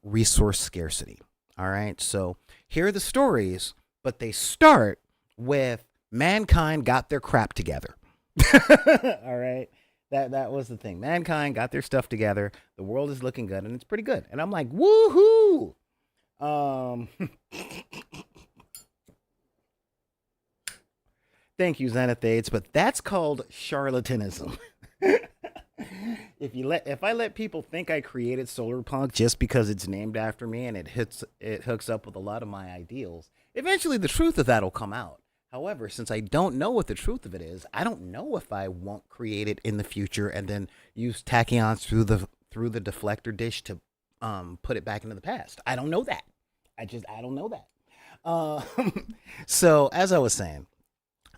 resource scarcity. All right, so here are the stories, but they start with mankind got their crap together. All right, that was the thing. Mankind got their stuff together. The world is looking good, and it's pretty good. And I'm like, woohoo! Um, Thank you, Xanathades, but that's called charlatanism. If I let people think I created solar punk just because it's named after me and it hooks up with a lot of my ideals, eventually the truth of that'll come out. However, since I don't know what the truth of it is, I don't know if I won't create it in the future and then use tachyons through the deflector dish to put it back into the past. I don't know that. I don't know that. So as I was saying,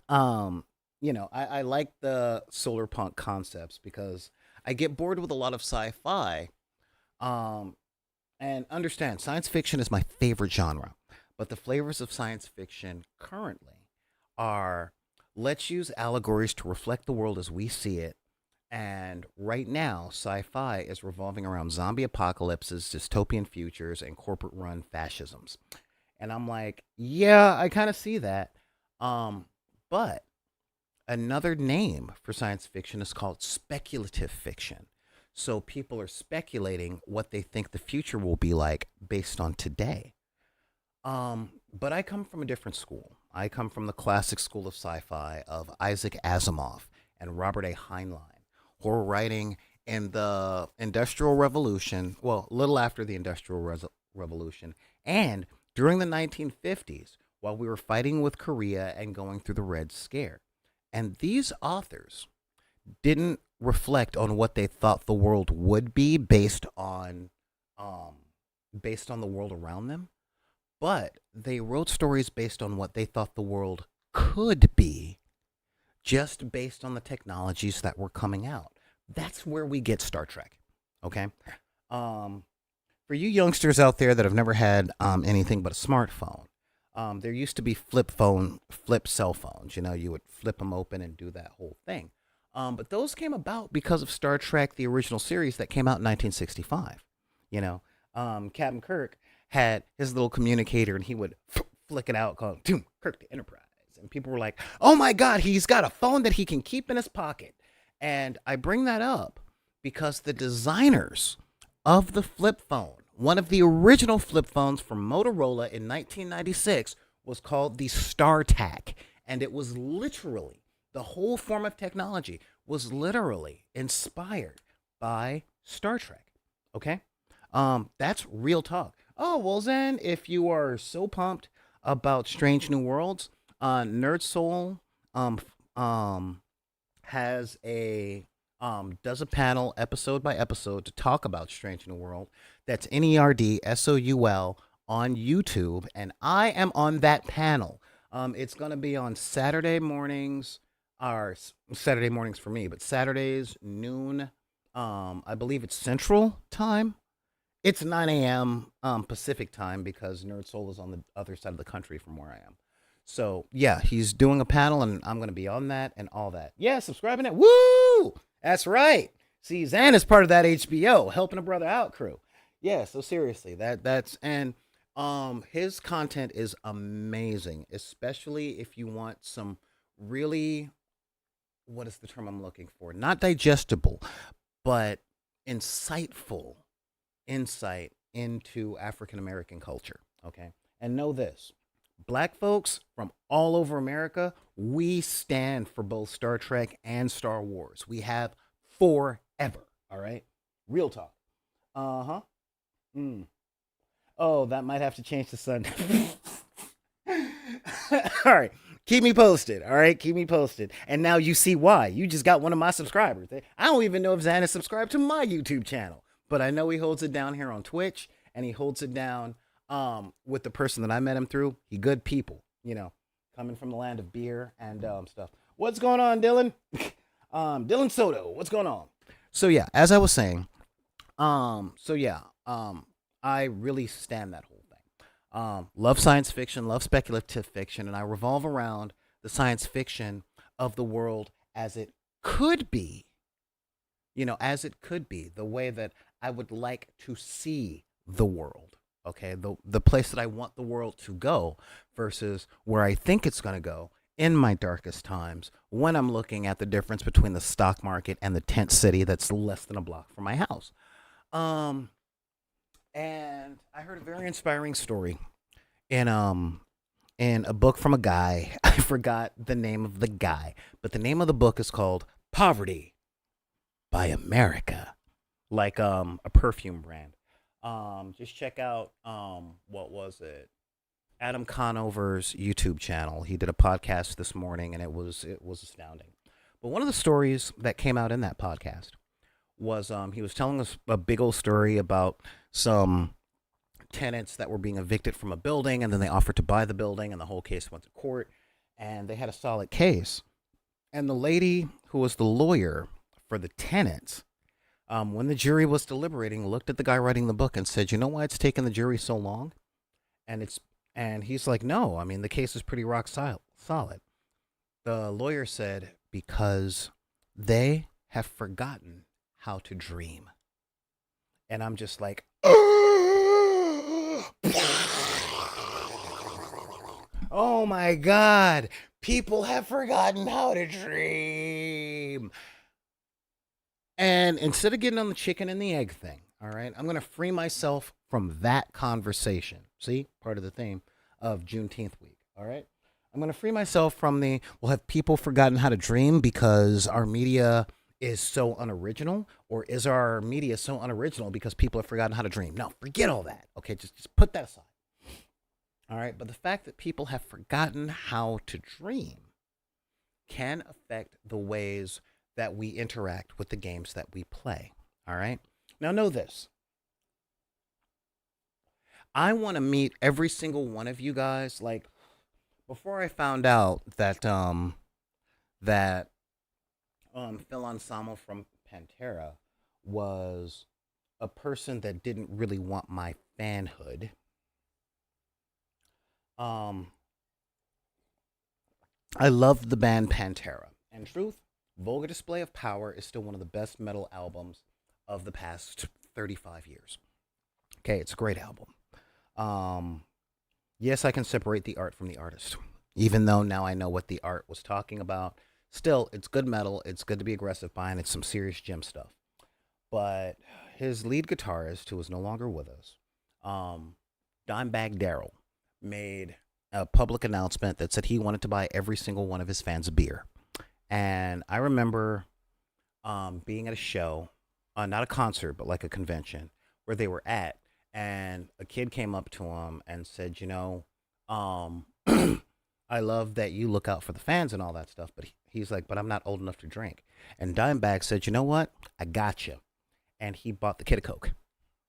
I like the solar punk concepts because I get bored with a lot of sci-fi. Um, and understand, science fiction is my favorite genre. But the flavors of science fiction currently are let's use allegories to reflect the world as we see it. And right now, sci-fi is revolving around zombie apocalypses, dystopian futures, and corporate-run fascisms. And I'm like, yeah, I kind of see that. But another name for science fiction is called speculative fiction. So people are speculating what they think the future will be like based on today. But I come from a different school. I come from the classic school of sci-fi of Isaac Asimov and Robert A. Heinlein, who were writing in the Industrial Revolution, well, a little after the Revolution, and during the 1950s, while we were fighting with Korea and going through the Red Scare. And these authors didn't reflect on what they thought the world would be based on the world around them, but they wrote stories based on what they thought the world could be, just based on the technologies that were coming out. That's where we get Star Trek. Okay. For you youngsters out there that have never had anything but a smartphone, There used to be flip cell phones. You know, you would flip them open and do that whole thing. But those came about because of Star Trek, the original series that came out in 1965. You know, Captain Kirk had his little communicator, and he would flick it out, called "Doom, Kirk to Enterprise," and people were like, "Oh my God, he's got a phone that he can keep in his pocket." And I bring that up because the designers of the flip phone, one of the original flip phones from Motorola in 1996, was called the StarTAC, and it was literally the whole form of technology was literally inspired by Star Trek. Okay, that's real talk. Oh well, Zen, if you are so pumped about Strange New Worlds, Nerd Soul um has a does a panel episode by episode to talk about Strange New World. That's NERDSOUL on YouTube, and I am on that panel. It's gonna be on Saturday mornings, or Saturday mornings for me, but Saturdays noon. I believe it's Central Time. It's 9 a.m. Pacific time because Nerd Soul is on the other side of the country from where I am. So yeah, he's doing a panel, and I'm gonna be on that and all that. Yeah, subscribing it. Woo! That's right. See, Zan is part of that HBO helping a brother out crew. Yeah. So seriously, that's and his content is amazing, especially if you want some really, what is the term I'm looking for? Not digestible, but insightful insight into African American culture. Okay. And know this, black folks from all over America, we stand for both Star Trek and Star Wars. We have forever. All right. Real talk. Uh huh. Mm. Oh, that might have to change to Sunday. All right. Keep me posted. All right. Keep me posted. And now you see why. You just got one of my subscribers. I don't even know if Zan is subscribed to my YouTube channel, but I know he holds it down here on Twitch, and he holds it down with the person that I met him through. He good people, you know, coming from the land of beer and stuff. What's going on, Dylan? Dylan Soto, what's going on? So yeah, as I was saying, I really stand that whole thing. Love science fiction, love speculative fiction, and I revolve around the science fiction of the world as it could be, you know, as it could be, the way that I would like to see the world. Okay, the place that I want the world to go versus where I think it's going to go in my darkest times when I'm looking at the difference between the stock market and the tent city that's less than a block from my house. Um, and I heard a very inspiring story in a book from a guy. I forgot the name of the guy, but the name of the book is called Poverty by America, like a perfume brand. Just check out what was it? Adam Conover's YouTube channel. He did a podcast this morning, and it was astounding. But one of the stories that came out in that podcast was he was telling us a big old story about some tenants that were being evicted from a building, and then they offered to buy the building, and the whole case went to court, and they had a solid case. And the lady who was the lawyer for the tenants, when the jury was deliberating, looked at the guy writing the book and said, "You know why it's taken the jury so long?" And he's like, "No, I mean the case is pretty rock solid." The lawyer said, "Because they have forgotten how to dream." And I'm just like, oh my God, people have forgotten how to dream. And instead of getting on the chicken and the egg thing, all right, I'm going to free myself from that conversation. See, part of the theme of Juneteenth week. All right. I'm going to free myself from well, have people forgotten how to dream because our media is so unoriginal? Or is our media so unoriginal because people have forgotten how to dream? No, forget all that. Okay, just put that aside. All right. But the fact that people have forgotten how to dream can affect the ways that we interact with the games that we play. All right. Now, know this. I want to meet every single one of you guys. Like, before I found out that Phil Anselmo from Pantera was a person that didn't really want my fanhood, Um, I love the band Pantera. In truth, Vulgar Display of Power is still one of the best metal albums of the past 35 years. Okay, it's a great album. Um, yes, I can separate the art from the artist. Even though now I know what the art was talking about, still, it's good metal. It's good to be aggressive by, and it's some serious gym stuff. But his lead guitarist, who is no longer with us, um, Dimebag Daryl, made a public announcement that said he wanted to buy every single one of his fans a beer. And I remember being at a show, not a concert, but like a convention where they were at, and a kid came up to him and said, um, I love that you look out for the fans and all that stuff, but he's like, but I'm not old enough to drink. And Dimebag said, you know what? I got you. And he bought the kid a Coke.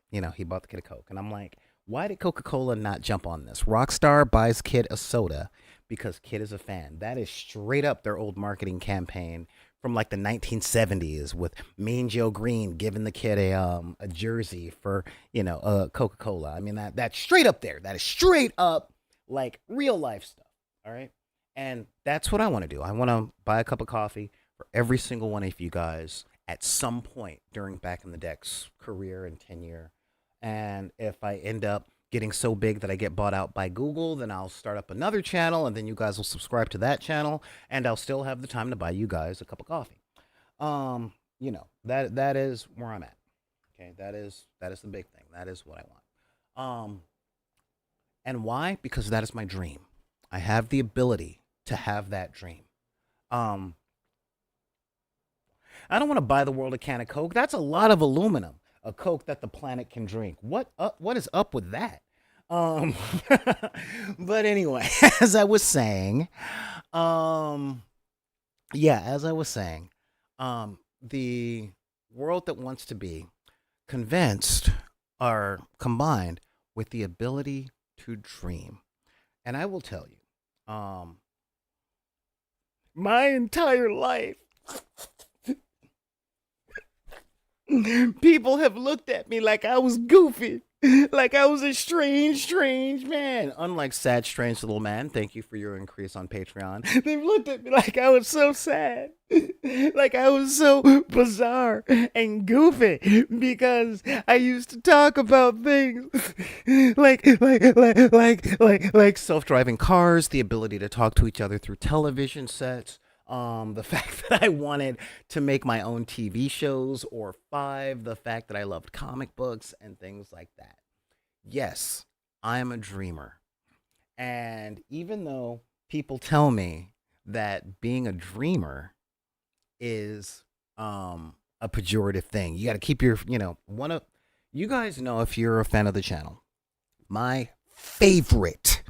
He bought the kid a Coke. And I'm like, why did Coca Cola not jump on this? Rockstar buys Kid a soda because Kid is a fan. That is straight up their old marketing campaign from like the 1970s with Mean Joe Green giving the kid a jersey for Coca Cola. I mean that's straight up there. That is straight up like real life stuff. All right, and that's what I want to do. I want to buy a cup of coffee for every single one of you guys at some point during Back in the Deck's career and tenure. And if I end up getting so big that I get bought out by Google, then I'll start up another channel and then you guys will subscribe to that channel and I'll still have the time to buy you guys a cup of coffee. That is where I'm at. Okay, that is the big thing. That is what I want. And why? Because that is my dream. I have the ability to have that dream. Um, I don't want to buy the world a can of Coke. That's a lot of aluminum. A Coke that the planet can drink. What is up with that? Um, but anyway, as I was saying, um, yeah, as I was saying, the world that wants to be convinced are combined with the ability to dream. And I will tell you, my entire life, people have looked at me like I was goofy, like I was a strange man. Unlike sad, strange little man, thank you for your increase on Patreon. They've looked at me like I was so sad, like I was so bizarre and goofy because I used to talk about things like self-driving cars, the ability to talk to each other through television sets, the fact that I wanted to make my own TV shows, or five, the fact that I loved comic books and things like that. Yes, I am a dreamer. And even though people tell me that being a dreamer is a pejorative thing, you got to keep your, one of you guys know, if you're a fan of the channel, my favorite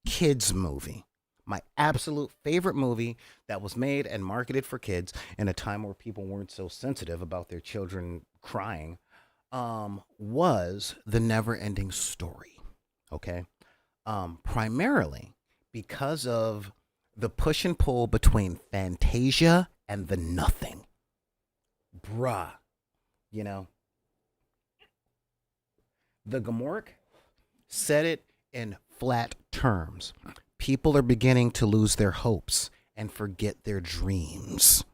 kids movie, my absolute favorite movie that was made and marketed for kids in a time where people weren't so sensitive about their children crying, was The Never Ending Story. Okay. Primarily because of the push and pull between Fantasia and the Nothing. Bruh, you know, the Gamork said it in flat terms. People are beginning to lose their hopes and forget their dreams.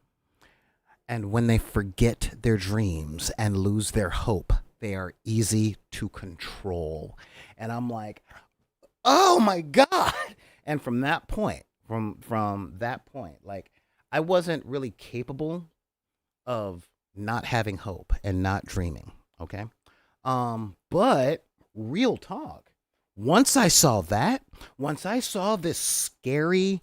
And when they forget their dreams and lose their hope, they are easy to control. And I'm like, oh my God. And from that point, from that point, like I wasn't really capable of not having hope and not dreaming. Okay. But real talk. Once I saw that, once I saw this scary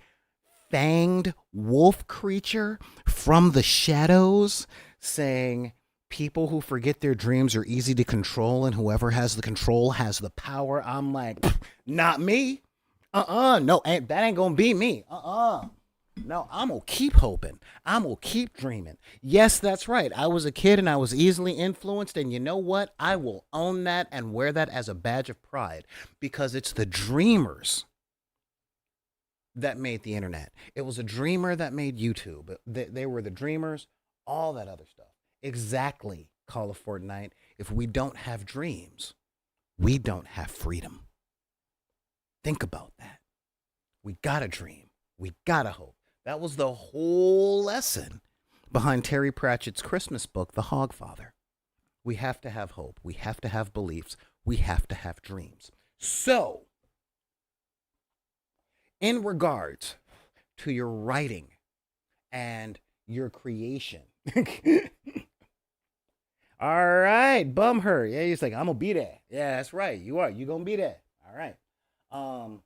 fanged wolf creature from the shadows saying people who forget their dreams are easy to control and whoever has the control has the power, I'm like, not me. No, that ain't gonna be me. No, I'm gonna keep hoping. I'm gonna keep dreaming. Yes, that's right. I was a kid and I was easily influenced, and you know what? I will own that and wear that as a badge of pride because it's the dreamers that made the internet. It was a dreamer that made YouTube. They were the dreamers, all that other stuff. Exactly, Call of Fortnite. If we don't have dreams, we don't have freedom. Think about that. We gotta dream. We gotta hope. That was the whole lesson behind Terry Pratchett's Christmas book, The Hogfather. We have to have hope. We have to have beliefs. We have to have dreams. So, in regards to your writing and your creation. All right, Bumher. Yeah, he's like, I'm gonna be there. Yeah, that's right. You are. You gonna be there. All right. Um,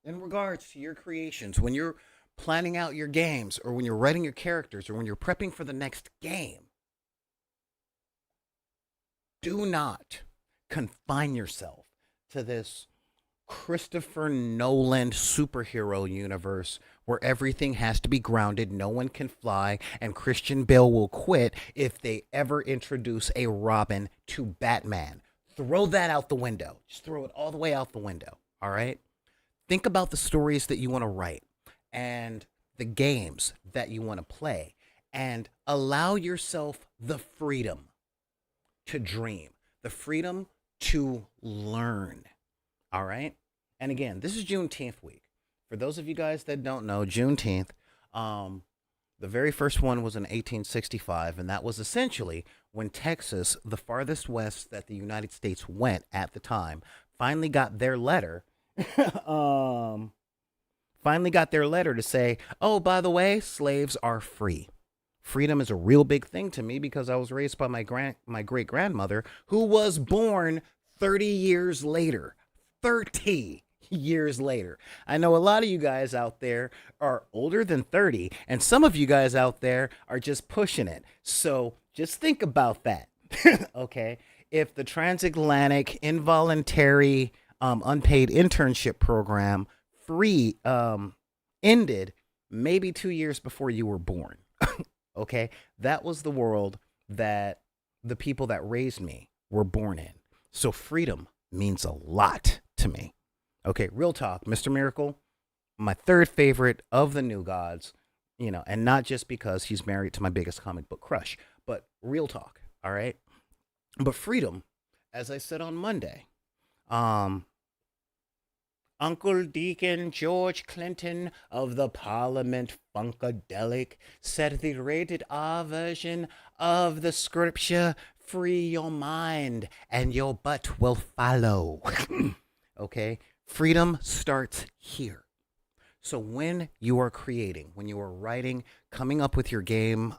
in regards to your creations, when you're planning out your games, or when you're writing your characters, or when you're prepping for the next game, do not confine yourself to this Christopher Nolan superhero universe where everything has to be grounded, no one can fly, and Christian Bale will quit if they ever introduce a Robin to Batman. Throw that out the window. Just throw it all the way out the window. All right? Think about the stories that you want to write and the games that you want to play, and allow yourself the freedom to dream, the freedom to learn. All right. And again, this is Juneteenth week. For those of you guys that don't know, Juneteenth, the very first one was in 1865, and that was essentially when Texas, the farthest west that the United States went at the time, finally got their letter. Finally got their letter to say, oh, by the way, slaves are free. Freedom is a real big thing to me because I was raised by my great grandmother, who was born 30 years later. 30 years later. I know a lot of you guys out there are older than 30, and some of you guys out there are just pushing it. So just think about that. Okay. If the transatlantic involuntary unpaid internship program free ended maybe 2 years before you were born. Okay, that was the world that the people that raised me were born in. So freedom means a lot to me. Okay, real talk, Mr. Miracle, my third favorite of the New Gods, and not just because he's married to my biggest comic book crush, but real talk, all right? But freedom, as I said on Monday, Uncle Deacon George Clinton of the Parliament Funkadelic said the rated R version of the scripture, free your mind and your butt will follow. Okay? Freedom starts here. So when you are creating, when you are writing, coming up with your game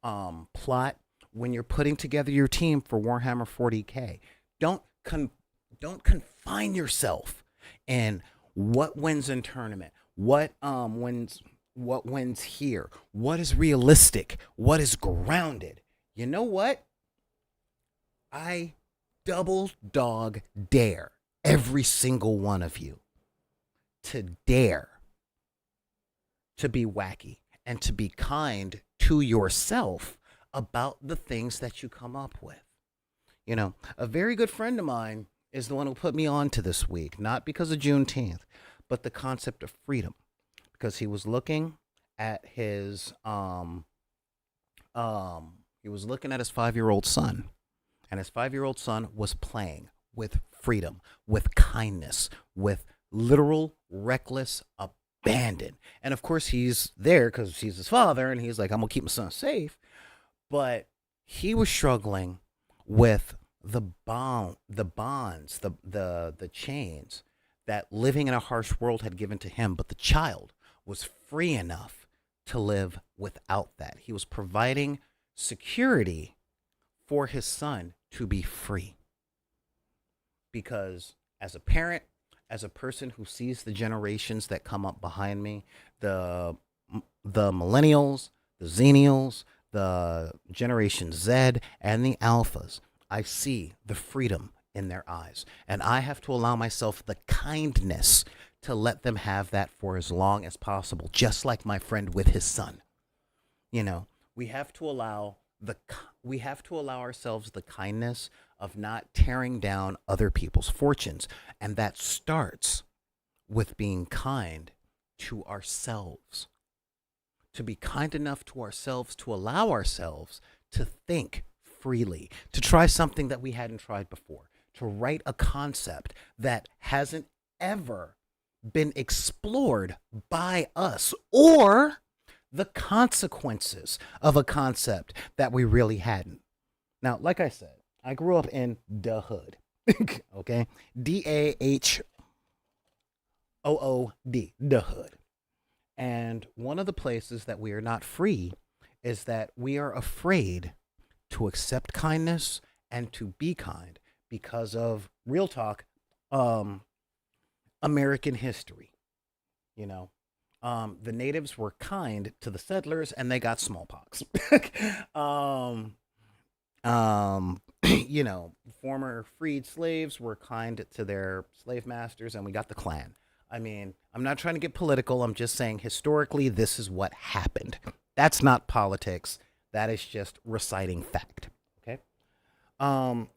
plot, when you're putting together your team for Warhammer 40K, don't confine yourself in what wins in tournament, what wins here, what is realistic, what is grounded. You know what? I double dog dare every single one of you to dare to be wacky and to be kind to yourself about the things that you come up with. A very good friend of mine is the one who put me on to this week, not because of Juneteenth, but the concept of freedom, because he was looking at his 5-year-old son, and his 5-year-old son was playing with freedom, with kindness, with literal reckless abandon. And of course he's there because he's his father, and he's like, I'm gonna keep my son safe. But he was struggling with the bonds, the chains that living in a harsh world had given to him. But the child was free enough to live without that. He was providing security for his son to be free. Because as a parent, as a person who sees the generations that come up behind me, the millennials, the zennials, the Generation Z, and the alphas, I see the freedom in their eyes. And I have to allow myself the kindness to let them have that for as long as possible, just like my friend with his son. We have to allow ourselves the kindness of not tearing down other people's fortunes. And that starts with being kind to ourselves. To be kind enough to ourselves to allow ourselves to think freely, to try something that we hadn't tried before, to write a concept that hasn't ever been explored by us, or the consequences of a concept that we really hadn't. Now, like I said, I grew up in the hood. Okay? DAHOOD, the hood. And one of the places that we are not free is that we are afraid to accept kindness and to be kind because of real talk, um, American history. You know, the natives were kind to the settlers and they got smallpox. um, Former freed slaves were kind to their slave masters and we got the Klan. I mean, I'm not trying to get political. I'm just saying historically, this is what happened. That's not politics. That is just reciting fact. Okay. Um,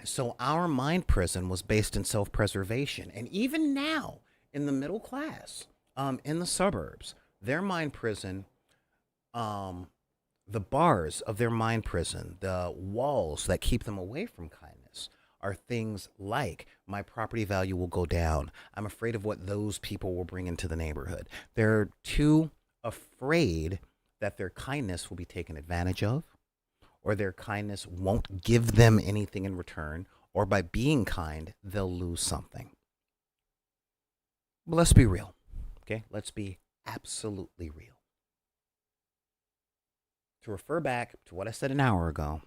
so our mind prison was based in self-preservation, and even now, in the middle class, in the suburbs, their mind prison, um, the bars of their mind prison, the walls that keep them away from kindness, are things like my property value will go down. I'm afraid of what those people will bring into the neighborhood. They're too afraid that their kindness will be taken advantage of, or their kindness won't give them anything in return, or by being kind, they'll lose something. But let's be real, okay? Let's be absolutely real. To refer back to what I said an hour ago,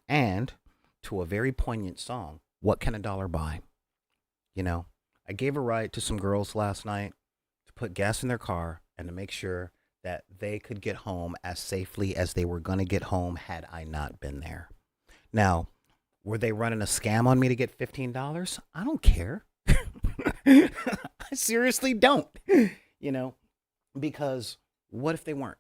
and to a very poignant song, What Can a Dollar Buy? You know, I gave a ride to some girls last night to put gas in their car and to make sure that they could get home as safely as they were going to get home had I not been there. Now, were they running a scam on me to get $15? I don't care. I seriously don't. You know, because what if they weren't?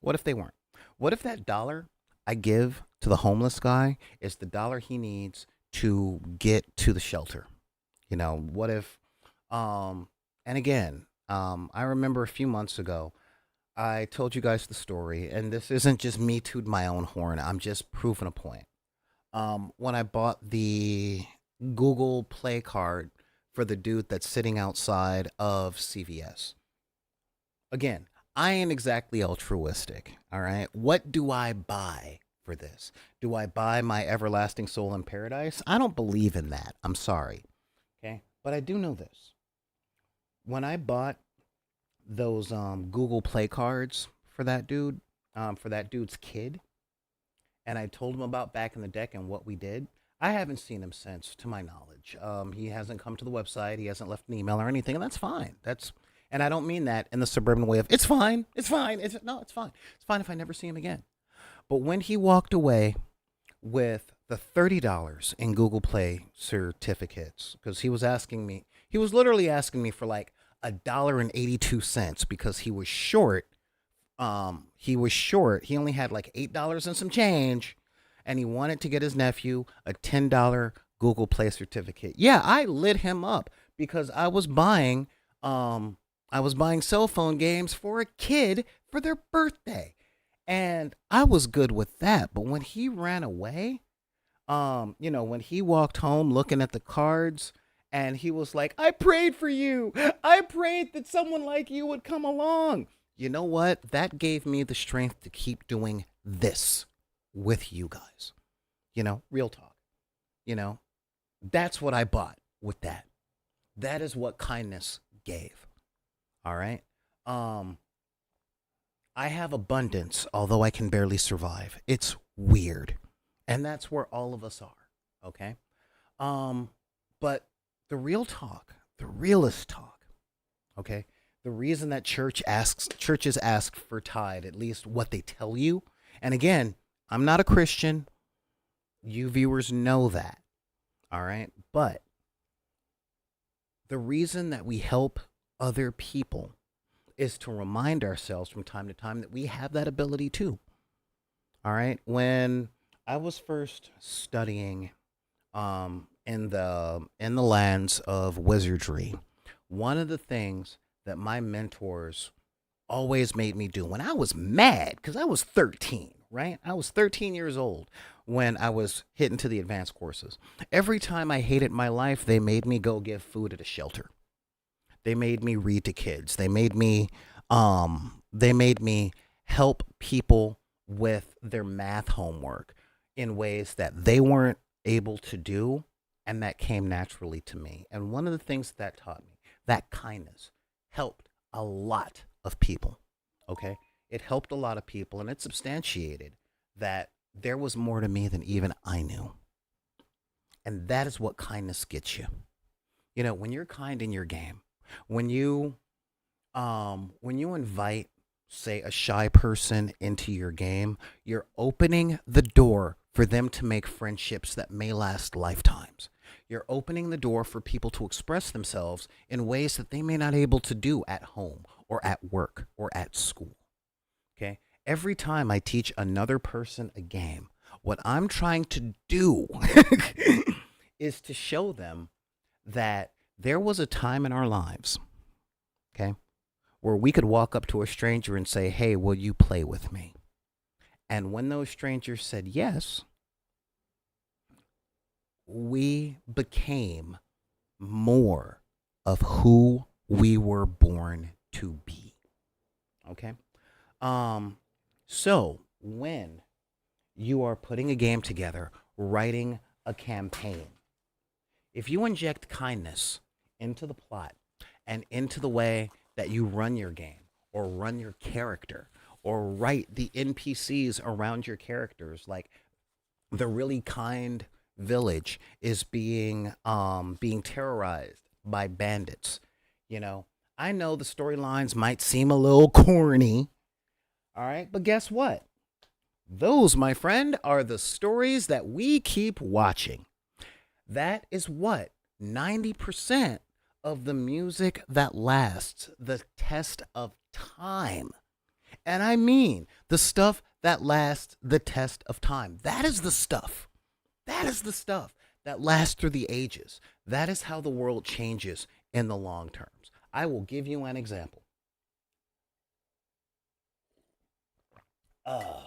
What if they weren't? What if that dollar I give to the homeless guy is the dollar he needs to get to the shelter? You know, what if, and again, I remember a few months ago, I told you guys the story, and this isn't just me tooting my own horn. I'm just proving a point. When I bought the Google Play card for the dude that's sitting outside of CVS. Again, I ain't exactly altruistic, all right? What do I buy for this? Do I buy my everlasting soul in paradise? I don't believe in that. I'm sorry, okay? But I do know this. When I bought those Google Play cards for that dude's kid, and I told him about Back in the Deck and what we did, I haven't seen him since, to my knowledge. He hasn't come to the website. He hasn't left an email or anything, and that's fine. And I don't mean that in the suburban way of it's fine, it's fine. No, it's fine. It's fine if I never see him again. But when he walked away with the $30 in Google Play certificates, because he was literally asking me for like $1.82 because he was short. He only had like $8 and some change, and he wanted to get his nephew a $10 Google Play certificate. Yeah, I lit him up because I was buying cell phone games for a kid for their birthday. And I was good with that. But when he ran away, when he walked home looking at the cards and he was like, I prayed for you. I prayed that someone like you would come along. You know what? That gave me the strength to keep doing this with you guys. Real talk. That's what I bought with that. That is what kindness gave. All right. I have abundance, although I can barely survive. It's weird. And that's where all of us are. Okay. But the real talk, the realest talk, okay, the reason that churches ask for tithe, at least what they tell you. And again, I'm not a Christian. You viewers know that. All right. But the reason that we help other people is to remind ourselves from time to time that we have that ability too. All right. When I was first studying in the lands of wizardry, one of the things that my mentors always made me do when I was mad, because I was 13, right? I was 13 years old when I was hitting to the advanced courses. Every time I hated my life, they made me go give food at a shelter. They made me read to kids. They made me help people with their math homework in ways that they weren't able to do, and that came naturally to me. And one of the things that taught me, that kindness helped a lot of people. Okay? It helped a lot of people, and it substantiated that there was more to me than even I knew. And that is what kindness gets you. When you're kind in your game, when you invite, say, a shy person into your game, you're opening the door for them to make friendships that may last lifetimes. You're opening the door for people to express themselves in ways that they may not able to do at home or at work or at school. Okay? Every time I teach another person a game, what I'm trying to do is to show them that there was a time in our lives, okay, where we could walk up to a stranger and say, "Hey, will you play with me?" And when those strangers said yes, we became more of who we were born to be. Okay? So when you are putting a game together, writing a campaign, if you inject kindness into the plot and into the way that you run your game or run your character or write the NPCs around your characters, like the really kind village is being terrorized by bandits. I know the storylines might seem a little corny, all right, but guess what? Those, my friend, are the stories that we keep watching. That is what 90% of the music that lasts the test of time. And I mean the stuff that lasts the test of time. That is the stuff. That is the stuff that lasts through the ages. That is how the world changes in the long terms. I will give you an example. Uh,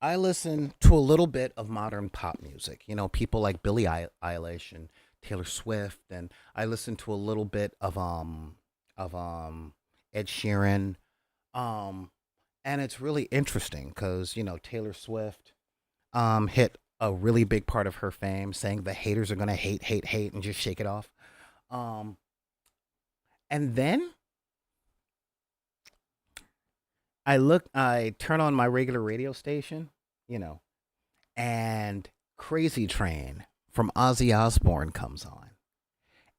I listen to a little bit of modern pop music. People like Billie Eilish and Taylor Swift, and I listen to a little bit of Ed Sheeran. Um, and it's really interesting because Taylor Swift hit a really big part of her fame, saying the haters are gonna hate, hate, hate, and just shake it off. Um, and then I turn on my regular radio station, you know, and Crazy Train from Ozzy Osbourne comes on.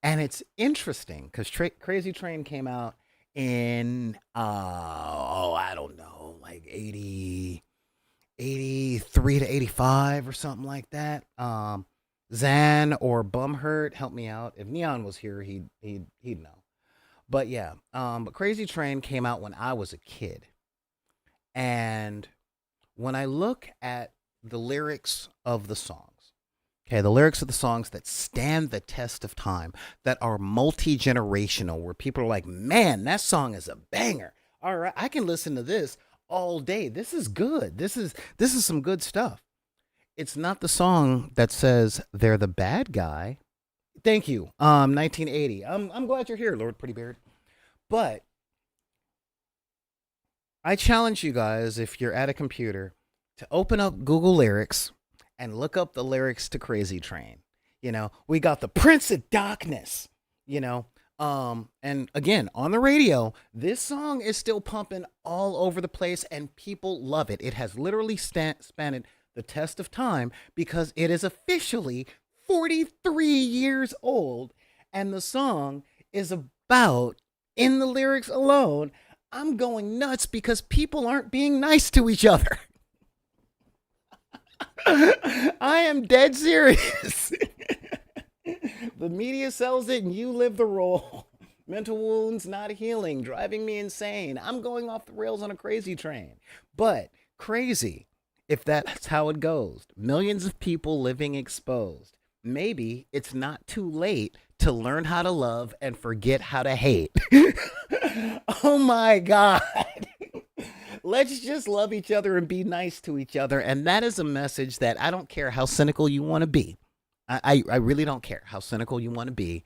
And it's interesting because Crazy Train came out in, I don't know, like 83 to 85 or something like that. Zan or Bumhurt, help me out. If Neon was here, he'd know. But yeah, but Crazy Train came out when I was a kid. And when I look at the lyrics of the songs, okay, the lyrics of the songs that stand the test of time, that are multi-generational, where people are like, man, that song is a banger. All right, I can listen to this all day. This is good. This is some good stuff. It's not the song that says they're the bad guy. Thank you. 1980. I'm glad you're here, Lord Pretty Beard. But I challenge you guys, if you're at a computer, to open up Google Lyrics and look up the lyrics to Crazy Train. We got the Prince of Darkness, and again, on the radio, this song is still pumping all over the place and people love it. It has literally spanned the test of time because it is officially 43 years old. And the song is about, in the lyrics alone, I'm going nuts because people aren't being nice to each other. I am dead serious. The media sells it and you live the role. Mental wounds not healing, driving me insane. I'm going off the rails on a Crazy Train. But crazy, if that's how it goes. Millions of people living exposed. Maybe it's not too late to learn how to love and forget how to hate. Oh my God. Let's just love each other and be nice to each other. And that is a message that I don't care how cynical you want to be. I really don't care how cynical you want to be.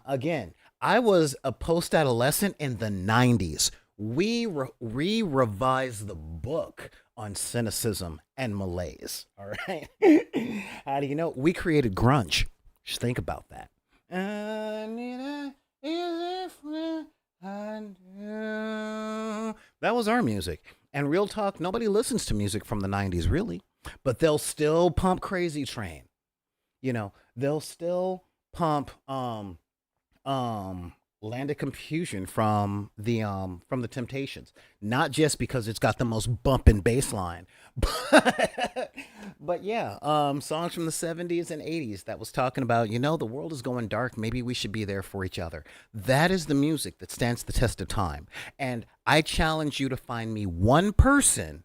Again, I was a post adolescent in the 90s. We revised the book on cynicism and malaise. All right. How do you know? We created grunge. Just think about that. I need a easy friend. I do. That was our music. And real talk, nobody listens to music from the 90s, really. But they'll still pump Crazy Train. They'll still pump Land of Confusion from the Temptations. Not just because it's got the most bumping bass line, but yeah, songs from the 70s and 80s that was talking about, the world is going dark, maybe we should be there for each other. That is the music that stands the test of time. And I challenge you to find me one person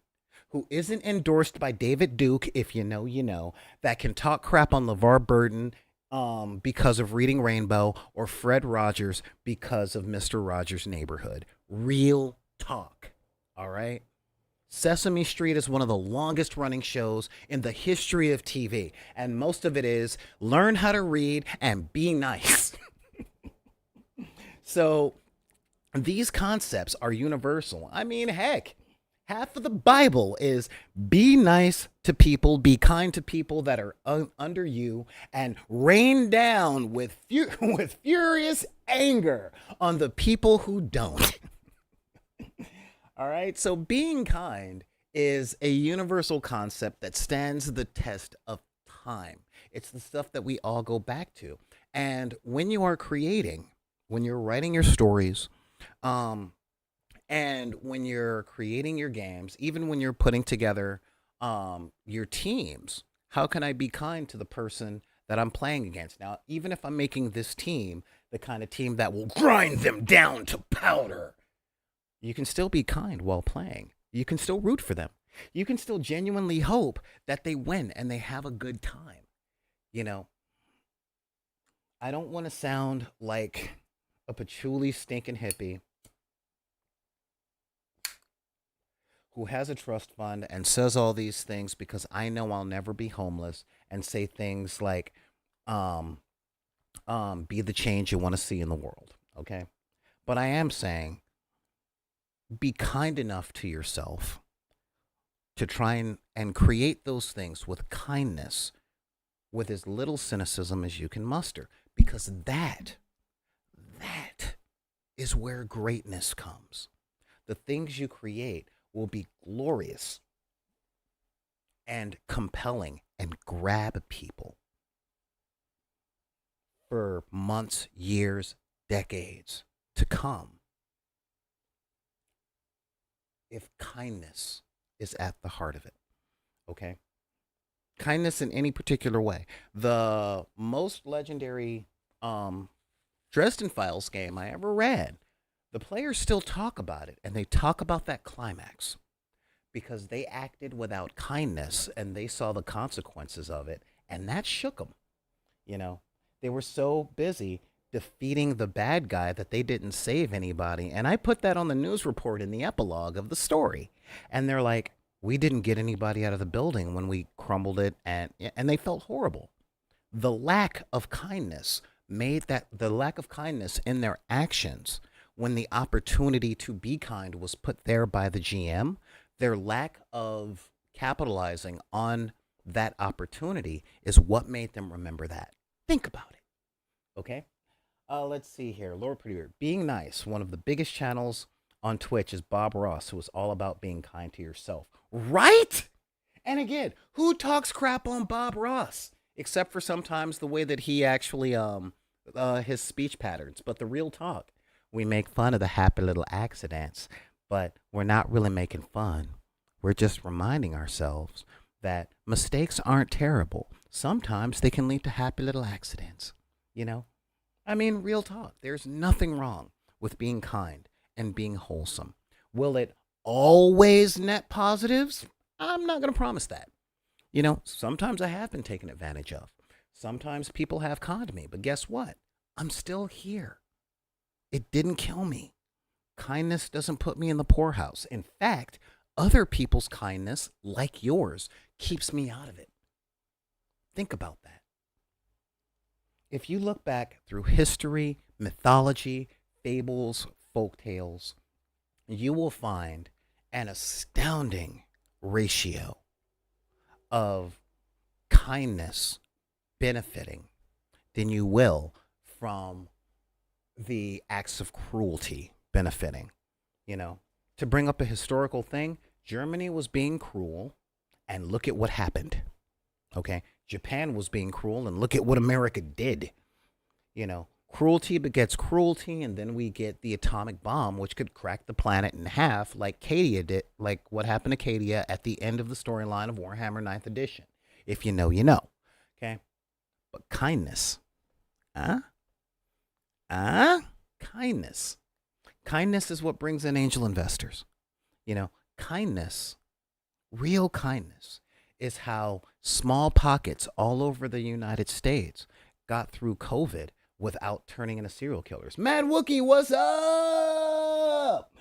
who isn't endorsed by David Duke, if you know, that can talk crap on LeVar Burton because of Reading Rainbow, or Fred Rogers because of Mr. Rogers' Neighborhood. Real talk. All right? Sesame Street is one of the longest running shows in the history of TV. And most of it is learn how to read and be nice. So these concepts are universal. I mean, heck, half of the Bible is be nice to people, be kind to people that are under you, and rain down with with furious anger on the people who don't. All right, so being kind is a universal concept that stands the test of time. It's the stuff that we all go back to. And when you are creating, when you're writing your stories, and when you're creating your games, even when you're putting together your teams, how can I be kind to the person that I'm playing against? Now, even if I'm making this team the kind of team that will grind them down to powder, you can still be kind while playing. You can still root for them. You can still genuinely hope that they win and they have a good time. I don't want to sound like a patchouli stinking hippie who has a trust fund and says all these things because I know I'll never be homeless, and say things like, be the change you want to see in the world. Okay. But I am saying, be kind enough to yourself to try and create those things with kindness, with as little cynicism as you can muster, because that is where greatness comes. The things you create will be glorious and compelling and grab people for months, years, decades to come, if kindness is at the heart of it. Okay? Kindness in any particular way. The most legendary Dresden Files game I ever read, the players still talk about it, and they talk about that climax because they acted without kindness and they saw the consequences of it, and that shook them. They were so busy defeating the bad guy that they didn't save anybody. And I put that on the news report in the epilogue of the story. And they're like, we didn't get anybody out of the building when we crumbled it, and they felt horrible. The lack of kindness the lack of kindness in their actions when the opportunity to be kind was put there by the GM, their lack of capitalizing on that opportunity is what made them remember that. Think about it. Okay? Let's see here. Lord Producer, being nice. One of the biggest channels on Twitch is Bob Ross, who is all about being kind to yourself. Right? And again, who talks crap on Bob Ross? Except for sometimes the way that he actually, his speech patterns. But the real talk, we make fun of the happy little accidents, but we're not really making fun. We're just reminding ourselves that mistakes aren't terrible. Sometimes they can lead to happy little accidents, I mean, real talk. There's nothing wrong with being kind and being wholesome. Will it always net positives? I'm not going to promise that. Sometimes I have been taken advantage of. Sometimes people have conned me, but guess what? I'm still here. It didn't kill me. Kindness doesn't put me in the poorhouse. In fact, other people's kindness, like yours, keeps me out of it. Think about that. If you look back through history, mythology, fables, folk tales, you will find an astounding ratio of kindness benefiting than you will from the acts of cruelty benefiting. You know, to bring up a historical thing, Germany was being cruel, and look at what happened. Okay, Japan was being cruel, and look at what America did. You know, cruelty begets cruelty, and then we get the atomic bomb, which could crack the planet in half, like Cadia did, like what happened to Cadia at the end of the storyline of Warhammer Ninth Edition. If you know, you know. Okay, but kindness, huh? Kindness. Kindness is what brings in angel investors. You know, kindness, real kindness, is how small pockets all over the United States got through COVID without turning into serial killers. Mad Wookie, what's up?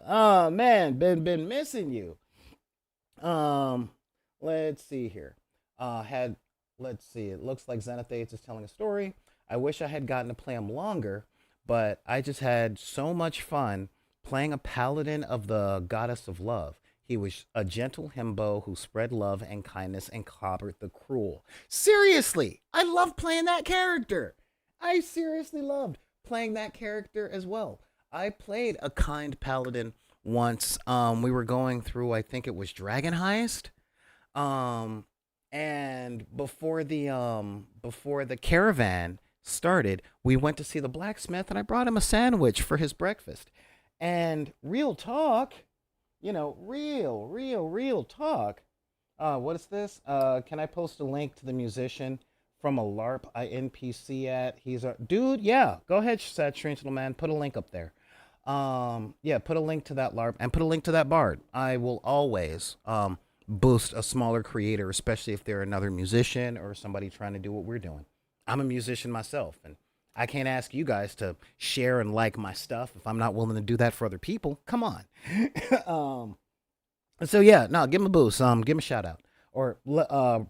Oh man, been missing you. Let's see here. Let's see. It looks like Xenothates is telling a story. I wish I had gotten to play him longer, but I just had so much fun playing a paladin of the goddess of love. He was a gentle himbo who spread love and kindness and clobbered the cruel. Seriously, I love playing that character. I seriously loved playing that character as well. I played a kind paladin once. We were going through, I think it was Dragon Heist. And before the caravan started, we went to see the blacksmith, and I brought him a sandwich for his breakfast. And real talk, you know, real talk. What is this? Can I post a link to the musician from a LARP I NPC at? He's a dude. Yeah, go ahead, Sad Strange Little Man. Put a link up there. Yeah, put a link to that LARP and put a link to that bard. I will always boost a smaller creator, especially if they're another musician or somebody trying to do what we're doing. I'm a musician myself, and I can't ask you guys to share and like my stuff if I'm not willing to do that for other people. Come on. So yeah, no, give them a boost. Give them a shout out, or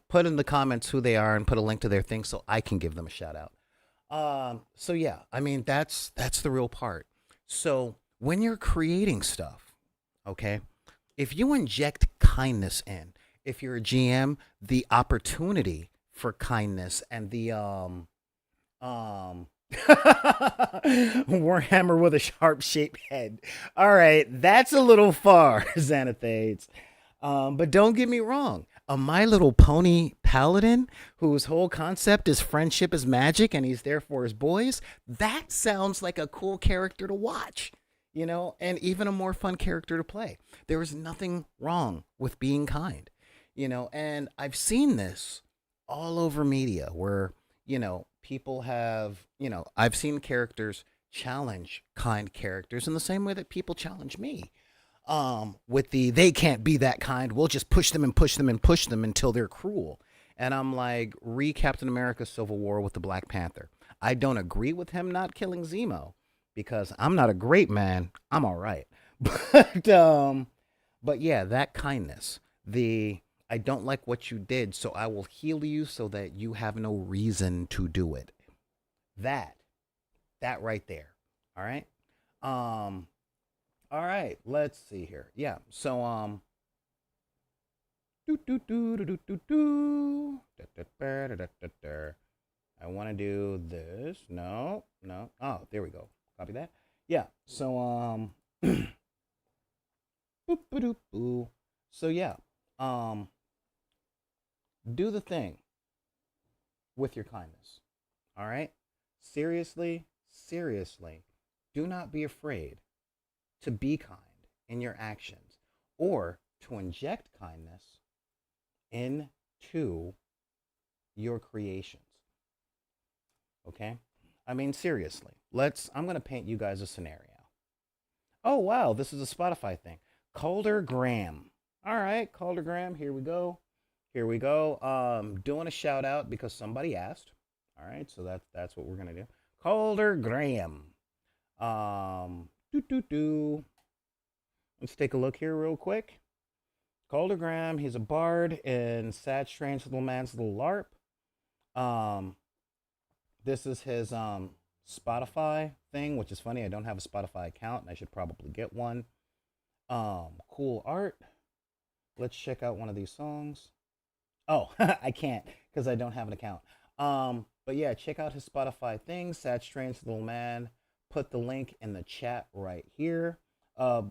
put in the comments who they are and put a link to their thing so I can give them a shout out. So yeah, I mean that's the real part. So when you're creating stuff, okay, if you inject kindness in, if you're a GM, the opportunity for kindness and the Warhammer with a sharp shaped head. All right, that's a little far, Xanathades. But don't get me wrong. A My Little Pony paladin whose whole concept is friendship is magic and he's there for his boys. That sounds like a cool character to watch, you know, and even a more fun character to play. There is nothing wrong with being kind, you know, and I've seen this all over media where, you know, people have, you know, I've seen characters challenge kind characters in the same way that people challenge me. With the they can't be that kind, we'll just push them and push them and push them until they're cruel. And I'm like, re Captain America Civil War with the Black Panther. I don't agree with him not killing Zemo because I'm not a great man. I'm all right. But yeah, that kindness, the I don't like what you did, so I will heal you so that you have no reason to do it. That right there. All right. All right. Let's see here. Yeah. So do do do do do do do. I want to do this. No. Oh, there we go. Copy that. Yeah. So boop boop boo. So yeah. Do the thing with your kindness. All right? Seriously, do not be afraid to be kind in your actions or to inject kindness into your creations. Okay? I mean, seriously. I'm going to paint you guys a scenario. Oh, wow, this is a Spotify thing. Calder Graham. All right, Calder Graham, here we go. Doing a shout out because somebody asked. All right, so that's what we're gonna do. Calder Graham. Let's take a look here real quick. Caldergram, he's a bard in Sad Strange Little Man's Little LARP. Um, this is his Spotify thing, which is funny. I don't have a Spotify account, and I should probably get one. Cool art. Let's check out one of these songs. Oh, I can't because I don't have an account. But yeah, check out his Spotify thing, Sad Strange Little Man. Put the link in the chat right here.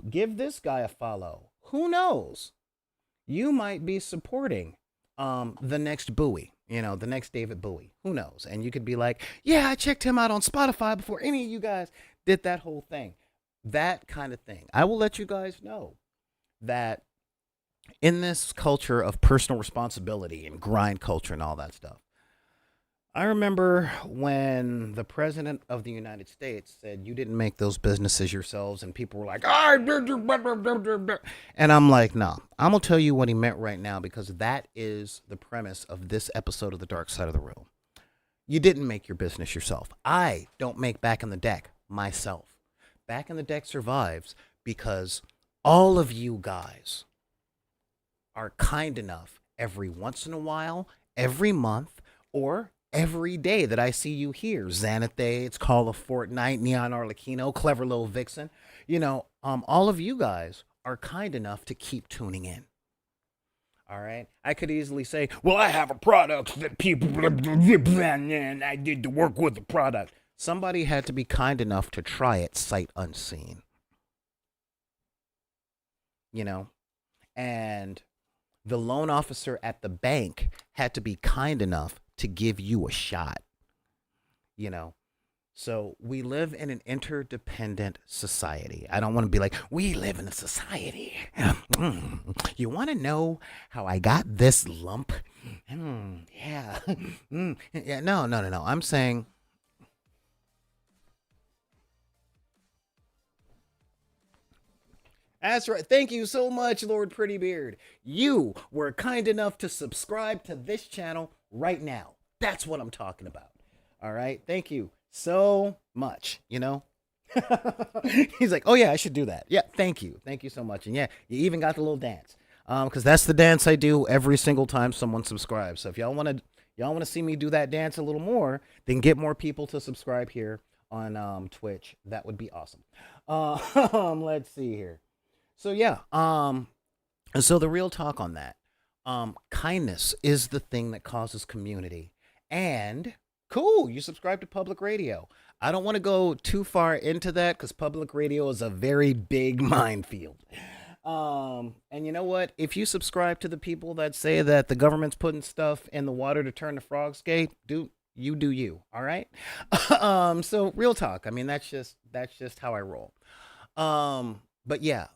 Give this guy a follow. Who knows? You might be supporting the next Bowie, the next David Bowie. Who knows? And you could be like, yeah, I checked him out on Spotify before any of you guys did that whole thing. That kind of thing. I will let you guys know that in this culture of personal responsibility and grind culture and all that stuff, I remember when the president of the United States said, you didn't make those businesses yourselves, and people were like, ah, and I'm like, no, I'm going to tell you what he meant right now, because that is the premise of this episode of The Dark Side of the Room. You didn't make your business yourself. I don't make Back in the Deck myself. Back in the Deck survives because all of you guys are kind enough every once in a while, every month, or every day that I see you here. Xanathades, Call of Fortnite, Neon Arlecchino, Clever Little Vixen. All of you guys are kind enough to keep tuning in. All right? I could easily say, well, I have a product that people, and I did the work with the product. Somebody had to be kind enough to try it sight unseen. And the loan officer at the bank had to be kind enough to give you a shot. So we live in an interdependent society. I don't want to be like, we live in a society. You want to know how I got this lump? Yeah. Yeah. No. I'm saying, that's right. Thank you so much, Lord Prettybeard. You were kind enough to subscribe to this channel right now. That's what I'm talking about. All right. Thank you so much. He's like, oh yeah, I should do that. Yeah. Thank you. Thank you so much. And yeah, you even got the little dance. Because that's the dance I do every single time someone subscribes. So if y'all want to see me do that dance a little more, then get more people to subscribe here on Twitch. That would be awesome. Let's see here. So yeah, so the real talk on that, kindness is the thing that causes community. And cool, you subscribe to public radio. I don't want to go too far into that because public radio is a very big minefield. And you know what? If you subscribe to the people that say that the government's putting stuff in the water to turn the frogs gay, do you, all right? So real talk. I mean, that's just how I roll. But yeah.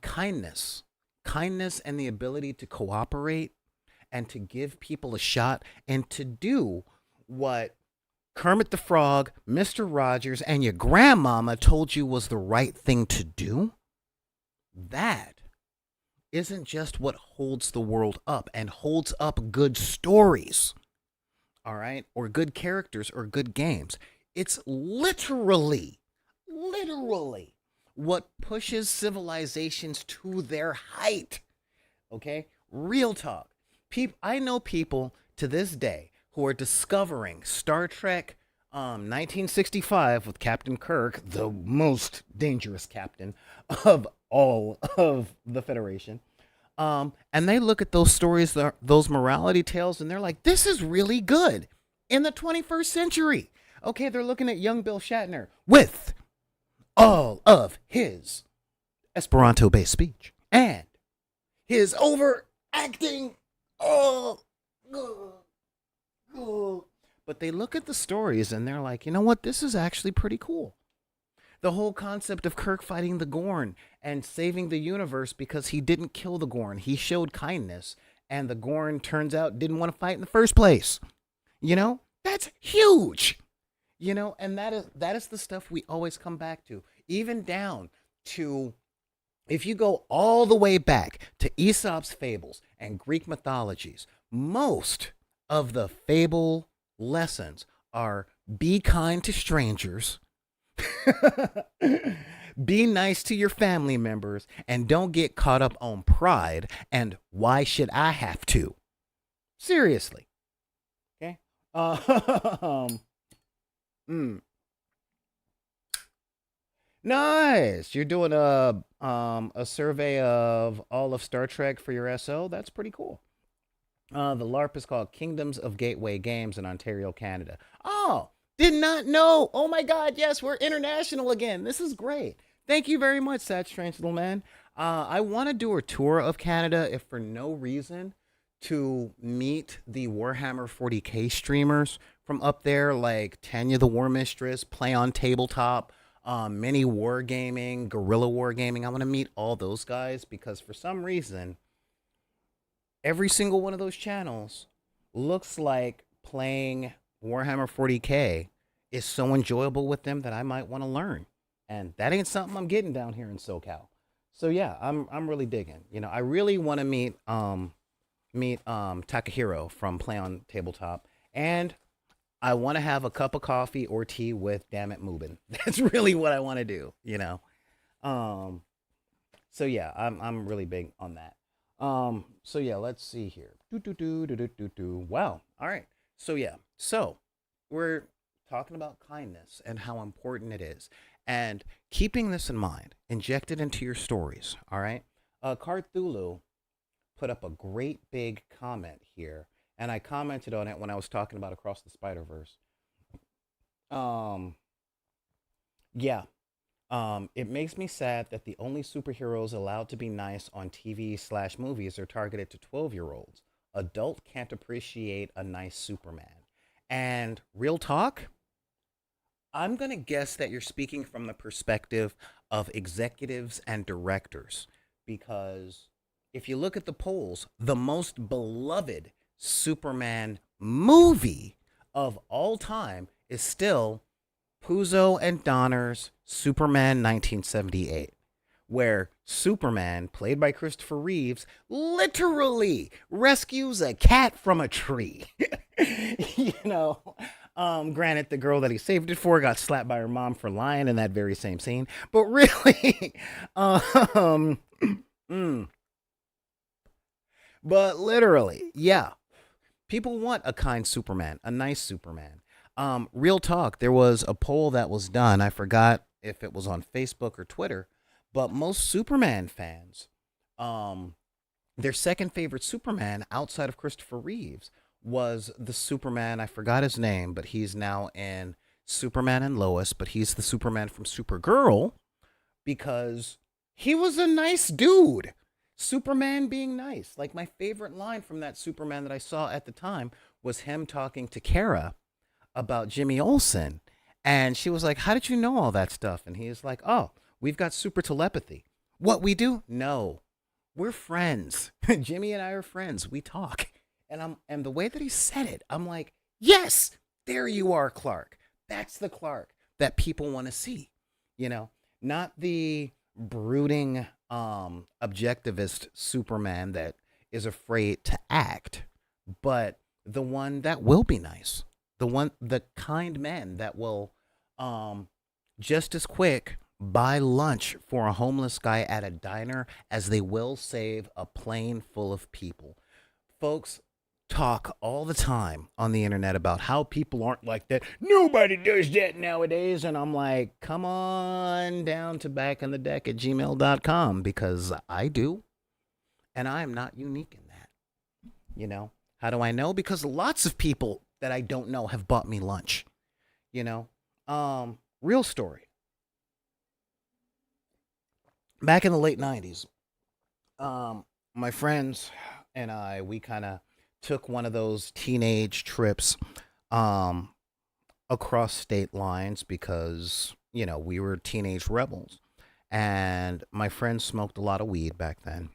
Kindness and the ability to cooperate and to give people a shot and to do what Kermit the Frog, Mr. Rogers, and your grandmama told you was the right thing to do. That isn't just what holds the world up and holds up good stories, all right, or good characters or good games. It's literally what pushes civilizations to their height. Okay? Real talk. I know people to this day who are discovering Star Trek 1965 with Captain Kirk, the most dangerous captain of all of the Federation. And they look at those stories, those morality tales, and they're like, this is really good in the 21st century. Okay, they're looking at young Bill Shatner with all of his Esperanto-based speech and his overacting. But they look at the stories and they're like, you know what? This is actually pretty cool. The whole concept of Kirk fighting the Gorn and saving the universe because he didn't kill the Gorn. He showed kindness, and the Gorn turns out didn't want to fight in the first place. That's huge. And that is the stuff we always come back to, even down to, if you go all the way back to Aesop's fables and Greek mythologies, most of the fable lessons are be kind to strangers, Be nice to your family members and don't get caught up on pride and why should I have to? Seriously. Okay. Um, mm, nice. You're doing a survey of all of Star Trek for your SO. That's pretty cool. The LARP is called Kingdoms of Gateway Games in Ontario, Canada. Oh, did not know. Oh my God, yes, we're international again. This is great. Thank you very much, Sad Strange Little Man. I want to do a tour of Canada if for no reason to meet the Warhammer 40K streamers from up there, like Tanya the War Mistress, Play on Tabletop, Mini Wargaming, Guerrilla Wargaming. I want to meet all those guys because for some reason, every single one of those channels looks like playing Warhammer 40K is so enjoyable with them that I might want to learn. And that ain't something I'm getting down here in SoCal. So yeah, I'm really digging. You know, I really want to meet Takahiro from Play on Tabletop, and I want to have a cup of coffee or tea with Dammit Mubin. That's really what I want to do. You know. Um, so yeah, I'm really big on that. So yeah, let's see here. Do. Wow. All right. So yeah. So we're talking about kindness and how important it is. And keeping this in mind, inject it into your stories. All right. Carthulu put up a great big comment here. And I commented on it when I was talking about Across the Spider-Verse. Um, yeah, it makes me sad that the only superheroes allowed to be nice on TV/movies are targeted to 12-year-olds. Adult can't appreciate a nice Superman. And real talk, I'm going to guess that you're speaking from the perspective of executives and directors. Because if you look at the polls, the most beloved Superman movie of all time is still Puzo and Donner's Superman 1978, where Superman, played by Christopher Reeves, literally rescues a cat from a tree. you know, Granted, the girl that he saved it for got slapped by her mom for lying in that very same scene, but really, um, mm, but literally, yeah, people want a kind Superman, a nice Superman. Real talk, there was a poll that was done. I forgot if it was on Facebook or Twitter, but most Superman fans, um, their second favorite Superman outside of Christopher Reeves was the Superman. I forgot his name, but he's now in Superman and Lois, but he's the Superman from Supergirl because he was a nice dude. Superman being nice. Like my favorite line from that Superman that I saw at the time was him talking to Kara about Jimmy Olsen. And she was like, "How did you know all that stuff?" And he's like, "Oh, we've got super telepathy." What we do? No. We're friends. Jimmy and I are friends. We talk. And the way that he said it, I'm like, "Yes, there you are, Clark. That's the Clark that people want to see." You know, not the brooding objectivist Superman that is afraid to act, but the one that will be nice, the kind man that will um just as quick buy lunch for a homeless guy at a diner as they will save a plane full of people. Folks talk all the time on the internet about how people aren't like that. Nobody does that nowadays. And I'm like, come on down to back in the deck at gmail.com because I do. And I am not unique in that. You know, how do I know? Because lots of people that I don't know have bought me lunch. You know, real story. Back in the late 90s, my friends and I, we kind of took one of those teenage trips um, across state lines because, you know, we were teenage rebels. And my friends smoked a lot of weed back then.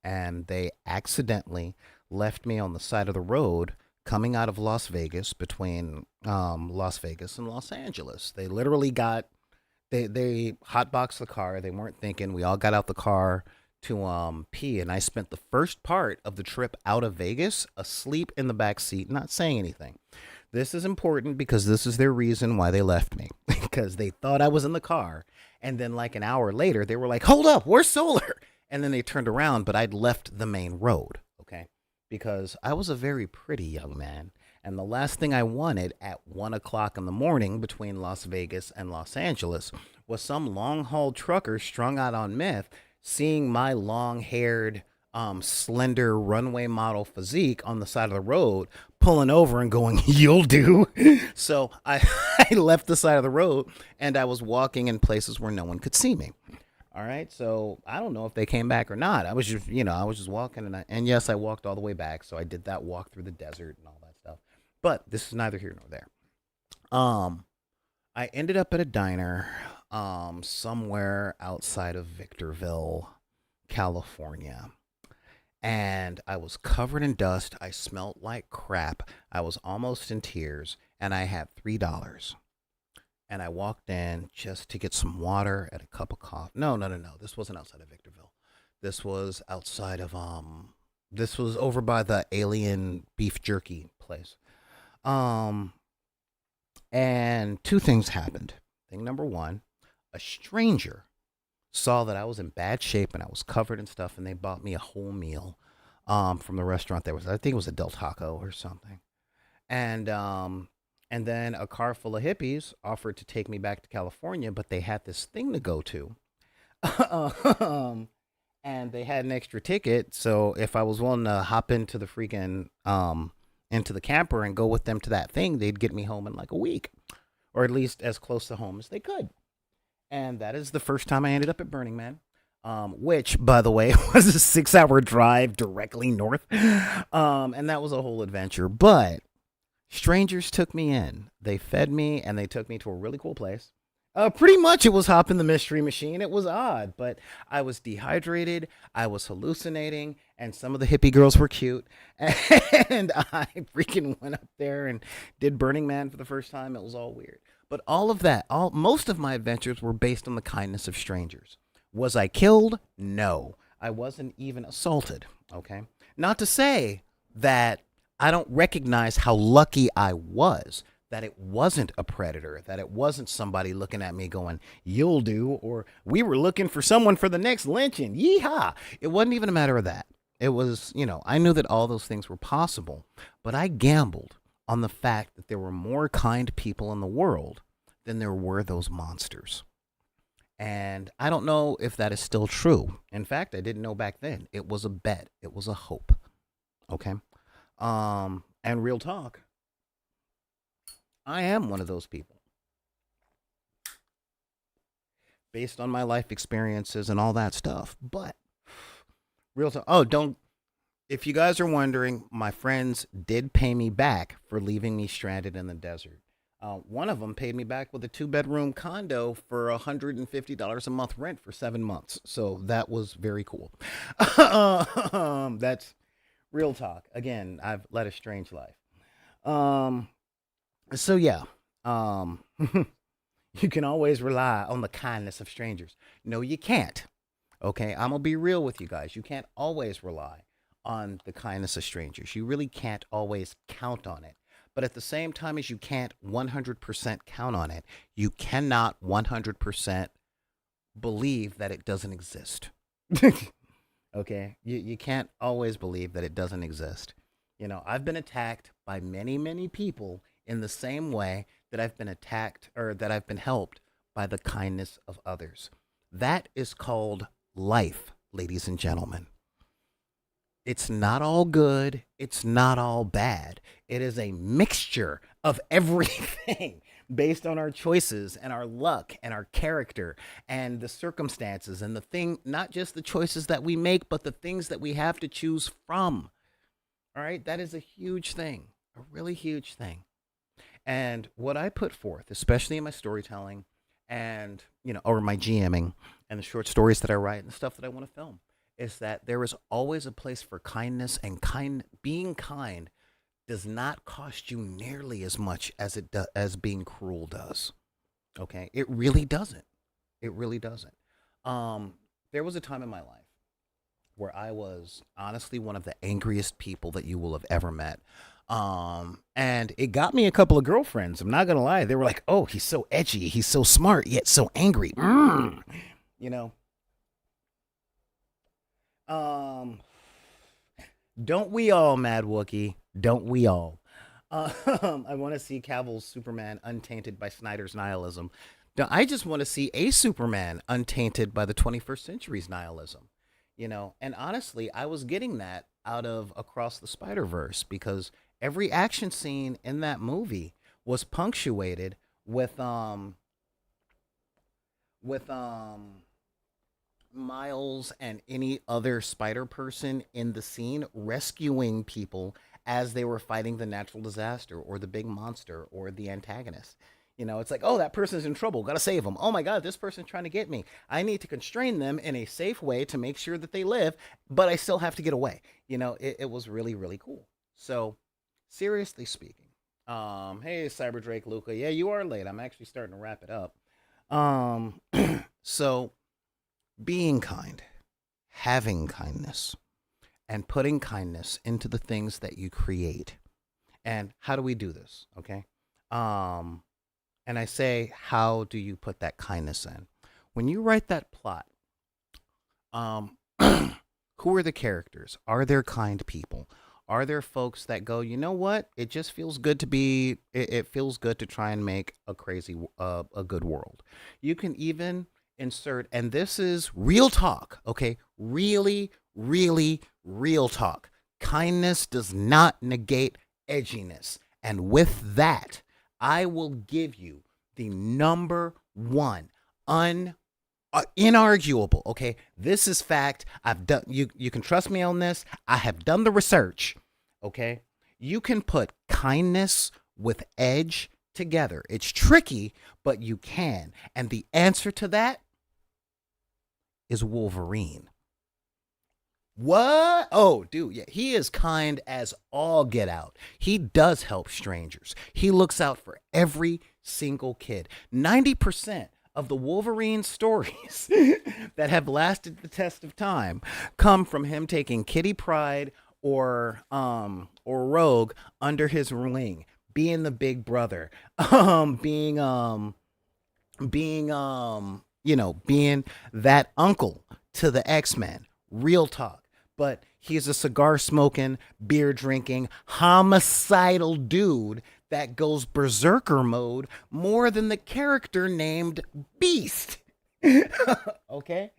And they accidentally left me on the side of the road coming out of Las Vegas between Las Vegas and Los Angeles. They literally got they hotboxed the car. They weren't thinking. We all got out the car to pee, and I spent the first part of the trip out of Vegas asleep in the back seat, not saying anything. This is important because this is their reason why they left me. Because they thought I was in the car. And then, like an hour later, they were like, hold up, where's Solar? And then they turned around, but I'd left the main road. Okay. Because I was a very pretty young man. And the last thing I wanted at 1 o'clock in the morning between Las Vegas and Los Angeles was some long haul trucker strung out on meth seeing my long haired, slender runway model physique on the side of the road, pulling over and going, you'll do. So I left the side of the road and I was walking in places where no one could see me. All right. So I don't know if they came back or not. I was just, I was just walking and yes, I walked all the way back. So I did that walk through the desert and all that stuff. But this is neither here nor there. Um, I ended up at a diner, somewhere outside of Victorville, California. And I was covered in dust. I smelled like crap. I was almost in tears, and I had $3. And I walked in just to get some water and a cup of coffee. No, no, no, no. This wasn't outside of Victorville. This was outside of This was over by the Alien beef jerky place. Um. And two things happened. Thing number one, a stranger saw that I was in bad shape and I was covered in stuff, and they bought me a whole meal from the restaurant. There was, I think it was a Del Taco or something, and then a car full of hippies offered to take me back to California, but they had this thing to go to, um, and they had an extra ticket. So if I was willing to hop into the freaking into the camper and go with them to that thing, they'd get me home in like a week, or at least as close to home as they could. And that is the first time I ended up at Burning Man, which, by the way, was a 6 hour drive directly north. And that was a whole adventure. But strangers took me in. They fed me and they took me to a really cool place. Pretty much it was hopping the mystery machine. It was odd, but I was dehydrated. I was hallucinating, and some of the hippie girls were cute. And I freaking went up there and did Burning Man for the first time. It was all weird. But all of that, most of my adventures were based on the kindness of strangers. Was I killed? No. I wasn't even assaulted. Okay. Not to say that I don't recognize how lucky I was that it wasn't a predator, that it wasn't somebody looking at me going, you'll do, or we were looking for someone for the next lynching. Yeehaw. It wasn't even a matter of that. It was, I knew that all those things were possible, but I gambled on the fact that there were more kind people in the world than there were those monsters. And I don't know if that is still true. In fact, I didn't know back then. It was a bet. It was a hope. Okay. And real talk, I am one of those people based on my life experiences and all that stuff. But real talk. Oh, don't. If you guys are wondering, my friends did pay me back for leaving me stranded in the desert. One of them paid me back with a 2 bedroom condo for $150 a month rent for 7 months. So that was very cool. That's real talk. Again, I've led a strange life. Um, so yeah, um, you can always rely on the kindness of strangers. No, you can't. Okay, I'm gonna be real with you guys. You can't always rely on the kindness of strangers. You really can't always count on it. But at the same time as you can't 100% count on it, you cannot 100% believe that it doesn't exist. Okay, you can't always believe that it doesn't exist. I've been attacked by many, many people in the same way that I've been attacked or that I've been helped by the kindness of others. That is called life, ladies and gentlemen. It's not all good. It's not all bad. It is a mixture of everything based on our choices and our luck and our character and the circumstances and the thing, not just the choices that we make, but the things that we have to choose from. All right. That is a huge thing, a really huge thing. And what I put forth, especially in my storytelling and, or my GMing and the short stories that I write and the stuff that I want to film, is that there is always a place for kindness, and being kind does not cost you nearly as much as as being cruel does. Okay, it really doesn't. It really doesn't. There was a time in my life where I was honestly one of the angriest people that you will have ever met. And it got me a couple of girlfriends. I'm not gonna lie. They were like, "Oh, he's so edgy. He's so smart, yet so angry." You know. Um, don't we all, Mad Wookie? Don't we all? I want to see Cavill's Superman untainted by Snyder's nihilism. I just want to see a Superman untainted by the 21st century's nihilism. And honestly, I was getting that out of Across the Spider Verse because every action scene in that movie was punctuated with with Miles and any other spider person in the scene rescuing people as they were fighting the natural disaster or the big monster or the antagonist. It's like, oh, that person's in trouble. Gotta save them. Oh my God, this person's trying to get me. I need to constrain them in a safe way to make sure that they live, but I still have to get away. It was really, really cool. So, seriously speaking, hey, Cyber Drake Luca. Yeah, you are late. I'm actually starting to wrap it up. Um, so being kind, having kindness, and putting kindness into the things that you create. And how do we do this? Okay. Um, and I say, how do you put that kindness in? When you write that plot, um, who are the characters? Are there kind people? Are there folks that go, you know what? It just feels good to be. It feels good to try and make a good world. You can even insert, and this is real talk, okay? Really, really real talk. Kindness does not negate edginess. And with that, I will give you the number one inarguable. Okay, this is fact. I've done. You can trust me on this. I have done the research. Okay, you can put kindness with edge together. It's tricky, but you can. And the answer to that is Wolverine. What? Oh, dude, yeah, he is kind as all get out. He does help strangers. He looks out for every single kid. 90% of the Wolverine stories that have lasted the test of time come from him taking Kitty Pryde or Rogue under his wing, being the big brother, being that uncle to the X-Men. Real talk. But he's a cigar smoking, beer drinking, homicidal dude that goes berserker mode more than the character named Beast. Okay?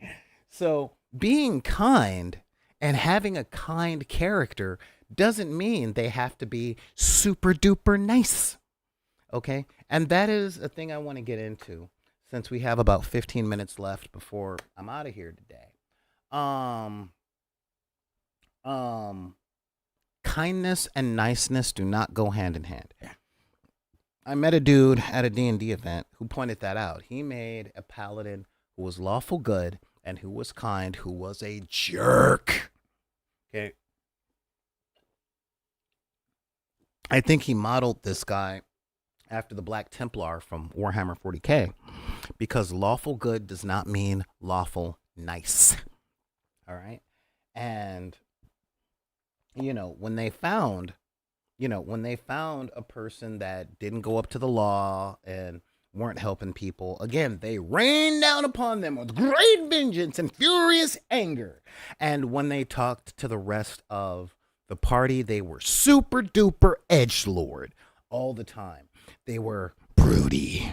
So being kind and having a kind character doesn't mean they have to be super duper nice. Okay? And that is a thing I want to get into since we have about 15 minutes left before I'm out of here today. Um, um, Kindness and niceness do not go hand in hand. I met a dude at a D&D event who pointed that out. He made a paladin who was lawful good and who was kind, who was a jerk. Okay. I think he modeled this guy after the Black Templar from Warhammer 40K because lawful good does not mean lawful nice. All right. And, when they found a person that didn't go up to the law and weren't helping people, again, they rained down upon them with great vengeance and furious anger. And when they talked to the rest of the party, they were super duper edgelord all the time. They were broody.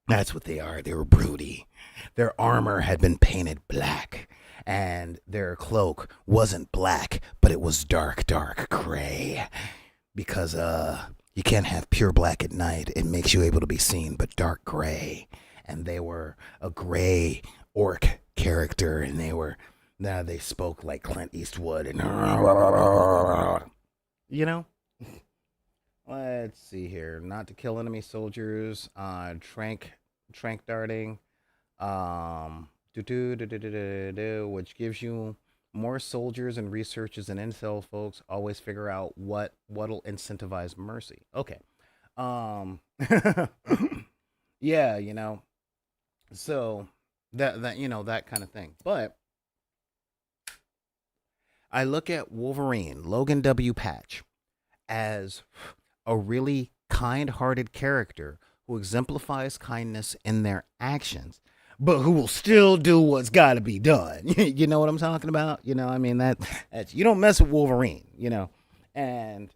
That's what they are. They were broody. Their armor had been painted black, and their cloak wasn't black, but it was dark, dark gray. Because you can't have pure black at night. It makes you able to be seen, but dark gray. And they were a gray orc character, and they spoke like Clint Eastwood, and you know. Let's see here. Not to kill enemy soldiers. Trank darting. Which gives you more soldiers and researchers and intel folks always figure out what'll incentivize mercy. Okay. Um yeah, so that kind of thing. But I look at Wolverine, Logan W. Patch, as a really kind-hearted character who exemplifies kindness in their actions, but who will still do what's got to be done. You know what I'm talking about? I mean that's you don't mess with Wolverine. And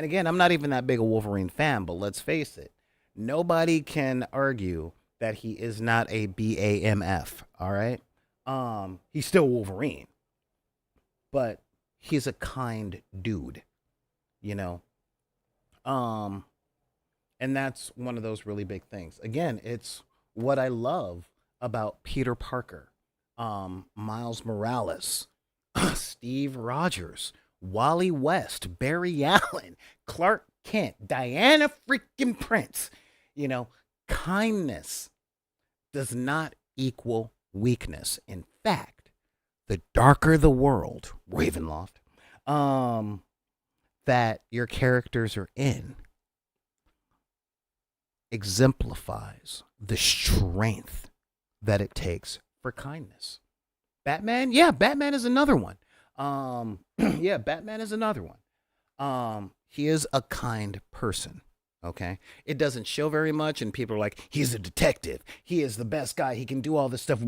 again, I'm not even that big a Wolverine fan, but let's face it, nobody can argue that he is not a BAMF. All right, he's still Wolverine, but he's a kind dude. You know, um, and that's one of those really big things. Again, it's what I love about Peter Parker, Miles Morales, Steve Rogers, Wally West, Barry Allen, Clark Kent, Diana freaking Prince. You know, kindness does not equal weakness. In fact, the darker the world, Ravenloft, um, that your characters are in, exemplifies the strength that it takes for kindness. Batman, yeah, Batman is another one. Yeah, Batman is another one. He is a kind person. Okay, it doesn't show very much, and people are like, he's a detective. He is the best guy. He can do all this stuff.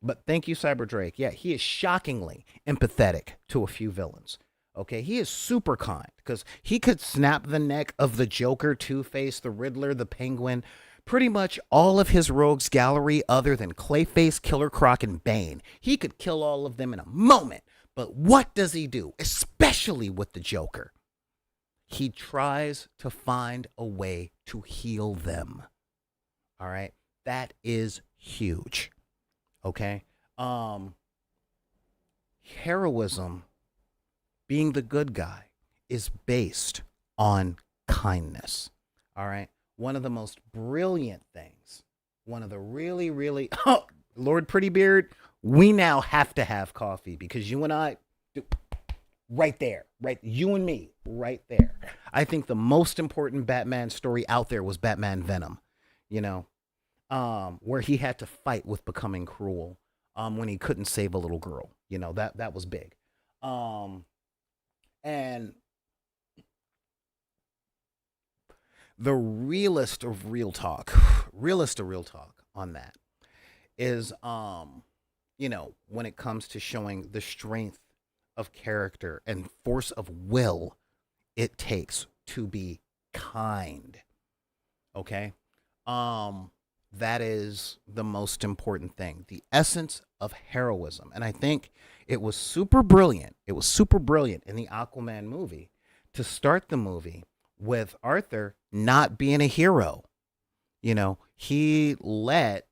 But thank you, Cyber Drake. Yeah, he is shockingly empathetic to a few villains. Okay, he is super kind because he could snap the neck of the Joker, Two-Face, the Riddler, the Penguin, pretty much all of his rogues gallery other than Clayface, Killer Croc, and Bane. He could kill all of them in a moment. But what does he do, especially with the Joker? He tries to find a way to heal them. All right, that is huge. Okay, heroism, being the good guy, is based on kindness. All right. One of the most brilliant things, one of the really, really, oh, Lord Prettybeard, we now have to have coffee because you and I, right there, right, you and me, right there. I think the most important Batman story out there was Batman Venom, you know, where he had to fight with becoming cruel, when he couldn't save a little girl. That was big. And the realest of real talk on that is, when it comes to showing the strength of character and force of will it takes to be kind. Okay? That is the most important thing. The essence of heroism. And I think it was super brilliant. It was super brilliant in the Aquaman movie to start the movie with Arthur not being a hero. He let,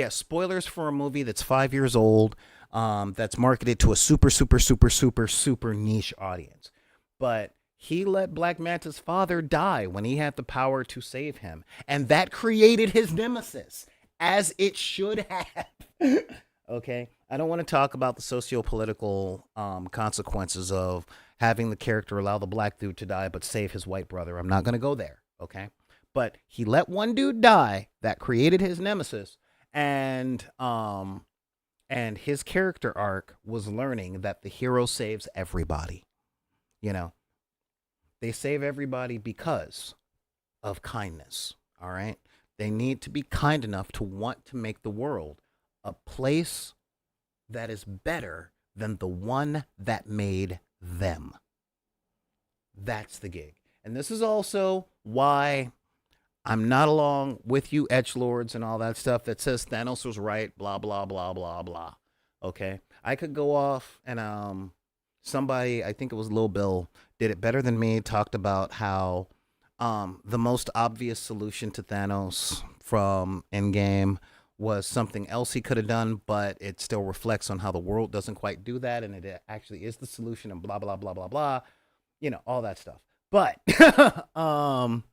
spoilers for a movie that's 5 years old, that's marketed to a super, super, super, super, super niche audience. But he let Black Manta's father die when he had the power to save him. And that created his nemesis, as it should have. Okay? I don't want to talk about the socio-political consequences of having the character allow the black dude to die but save his white brother. I'm not going to go there. Okay? But he let one dude die that created his nemesis, and his character arc was learning that the hero saves everybody. They save everybody because of kindness. All right? They need to be kind enough to want to make the world a place that is better than the one that made them. That's the gig. And this is also why I'm not along with you edgelords and all that stuff that says Thanos was right, blah, blah, blah, blah, blah. Okay? I could go off and somebody, I think it was Lil Bill, did it better than me, talked about how the most obvious solution to Thanos from Endgame was something else he could have done, but it still reflects on how the world doesn't quite do that, and it actually is the solution, and blah, blah, blah, blah, blah. All that stuff. But I'm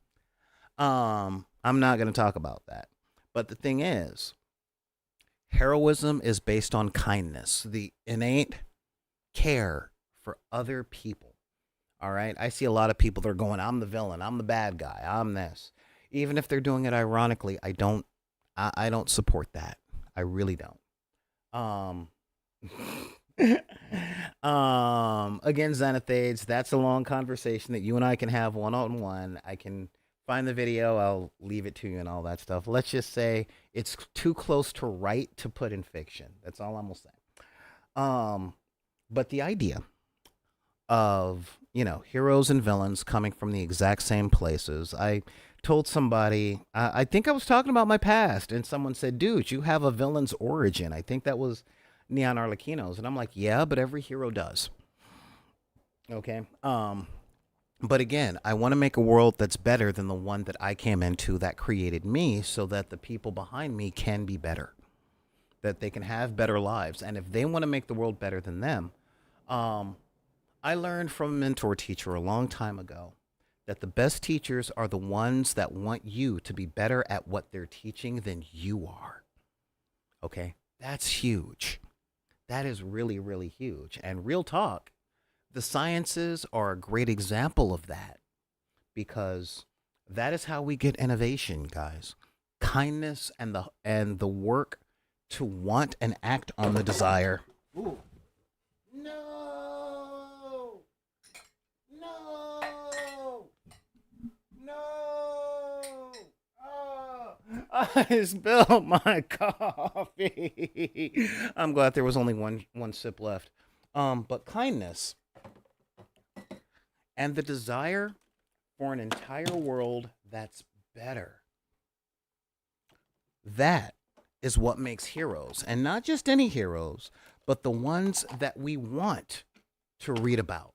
not going to talk about that. But the thing is, heroism is based on kindness, the innate care for other people. All right? I see a lot of people that are going, I'm the villain, I'm the bad guy, I'm this. Even if they're doing it ironically, I don't support that. I really don't. Again, Xanathades, that's a long conversation that you and I can have one on one. I can find the video, I'll leave it to you and all that stuff. Let's just say it's too close to right to put in fiction. That's all I'm gonna say. Um, but the idea of, heroes and villains coming from the exact same places. I told somebody, I think I was talking about my past, and someone said, dude, you have a villain's origin. I think that was Neon Arlequinos. And I'm like, yeah, but every hero does. Okay. But again, I want to make a world that's better than the one that I came into that created me so that the people behind me can be better, that they can have better lives. And if they want to make the world better than them, um, I learned from a mentor teacher a long time ago that the best teachers are the ones that want you to be better at what they're teaching than you are. Okay? That's huge. That is really, really huge. And real talk, the sciences are a great example of that because that is how we get innovation, guys. Kindness and the work to want and act on the desire. Ooh. No! No! No! Oh, I spilled my coffee. I'm glad there was only one sip left. But kindness and the desire for an entire world that's better. That is what makes heroes, and not just any heroes, but the ones that we want to read about.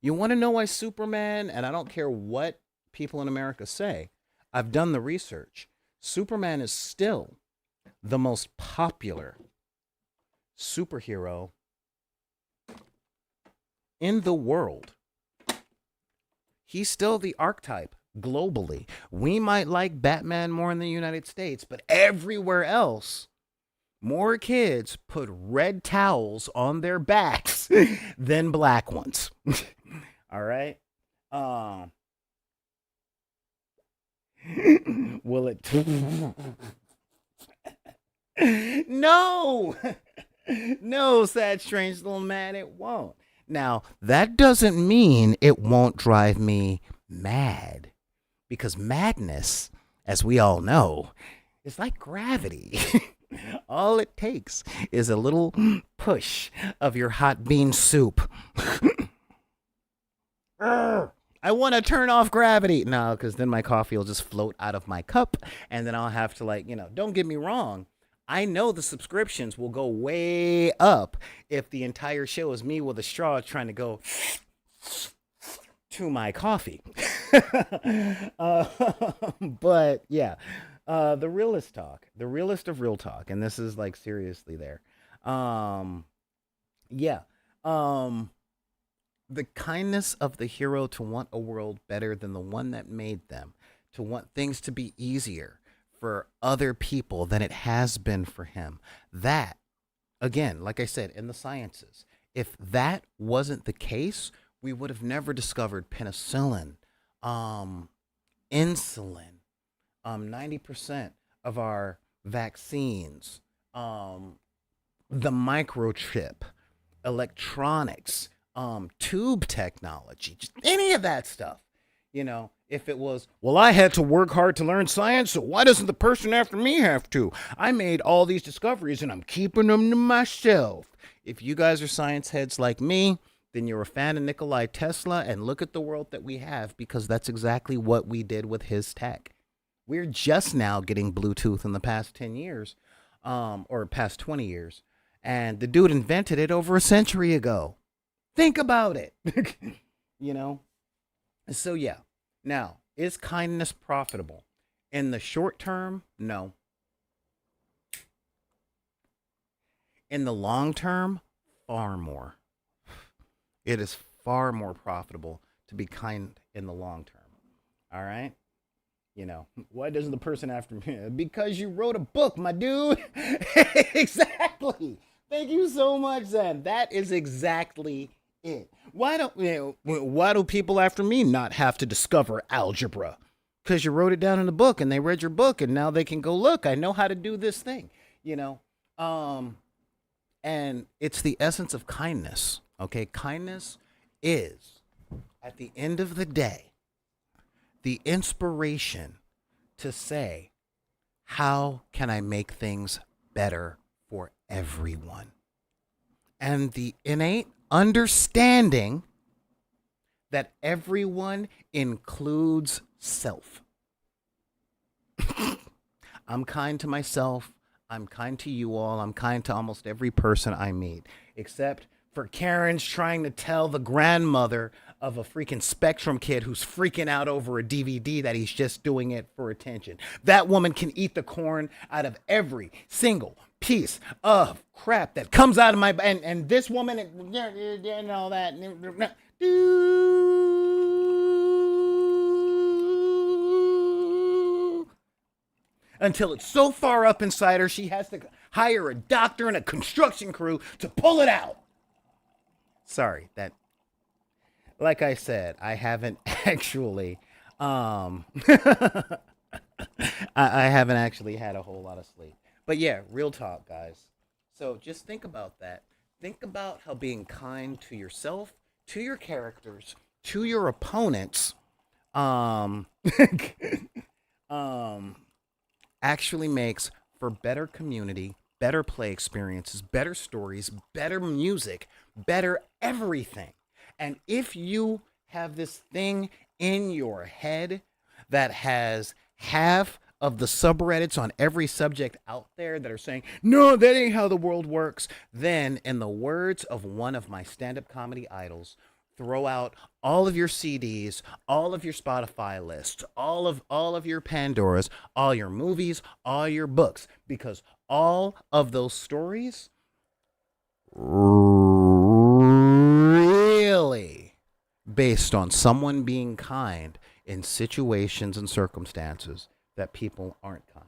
You want to know why Superman, and I don't care what people in America say, I've done the research. Superman is still the most popular superhero in the world. He's still the archetype globally. We might like Batman more in the United States, but everywhere else, more kids put red towels on their backs than black ones. All right. Will it? No, no, sad, strange little man. It won't. Now, that doesn't mean it won't drive me mad, because madness, as we all know, is like gravity. All it takes is a little push of your hot bean soup. I want to turn off gravity. No, because then my coffee will just float out of my cup, and then I'll have to, don't get me wrong. I know the subscriptions will go way up if the entire show is me with a straw trying to go to my coffee. uh, but yeah, the realist talk, the realist of real talk, and this is like seriously there. Um, yeah. Um, the kindness of the hero to want a world better than the one that made them, to want things to be easier for other people than it has been for him. That, again, like I said, in the sciences, if that wasn't the case, we would have never discovered penicillin, um, insulin, 90% of our vaccines, um, the microchip, electronics, tube technology, just any of that stuff. If it was, well, I had to work hard to learn science, so why doesn't the person after me have to? I made all these discoveries and I'm keeping them to myself. If you guys are science heads like me, then you're a fan of Nikolai Tesla, and look at the world that we have, because that's exactly what we did with his tech. We're just now getting Bluetooth in the past 10 years, or past 20 years. And the dude invented it over a century ago. Think about it. you know? So, yeah. Now, is kindness profitable? In the short term, no. In the long term, far more. It is far more profitable to be kind in the long term. All right? Why doesn't the person after me? Because you wrote a book, my dude. Exactly. Thank you so much, Zen. That is exactly it. Why do people after me not have to discover algebra? Because you wrote it down in a book and they read your book and now they can go, look, I know how to do this thing, you know? And it's the essence of kindness. Okay, kindness is, at the end of the day, the inspiration to say, how can I make things better for everyone? And the innate understanding that everyone includes self. I'm kind to myself. I'm kind to you all. I'm kind to almost every person I meet, except for Karen's trying to tell the grandmother of a freaking Spectrum kid who's freaking out over a DVD that he's just doing it for attention. That woman can eat the corn out of every single piece of crap that comes out of my and this woman and all that. Until it's so far up inside her, she has to hire a doctor and a construction crew to pull it out. Sorry, that, like I said, I haven't actually, I haven't actually had a whole lot of sleep. But yeah, real talk, guys. So just think about that. Think about how being kind to yourself, to your characters, to your opponents, um, um, actually makes for better community, better play experiences, better stories, better music, better everything. And if you have this thing in your head that has half of the subreddits on every subject out there that are saying, no, that ain't how the world works, then, in the words of one of my stand up comedy idols, throw out all of your CDs, all of your Spotify lists, all of your Pandoras, all your movies, all your books, because all of those stories really based on someone being kind in situations and circumstances that people aren't kind.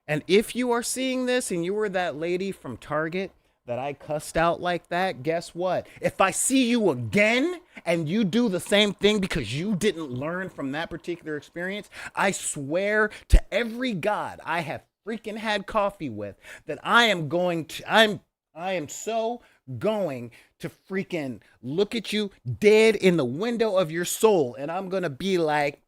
And if you are seeing this and you were that lady from Target that I cussed out like that, guess what? If I see you again and you do the same thing because you didn't learn from that particular experience, I swear to every god I have freaking had coffee with that I am so going to freaking look at you dead in the window of your soul and I'm going to be like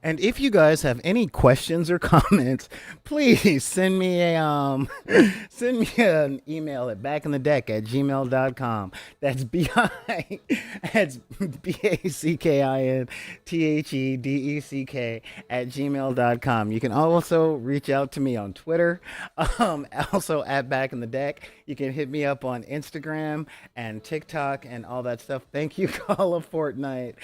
And if you guys have any questions or comments, please send me a send me an email at backinthedeck@gmail.com. That's that's BACKINTHEDECK @gmail.com. You can also reach out to me on Twitter, also at Back in the Deck. You can hit me up on Instagram and TikTok and all that stuff. Thank you, Call of Fortnite,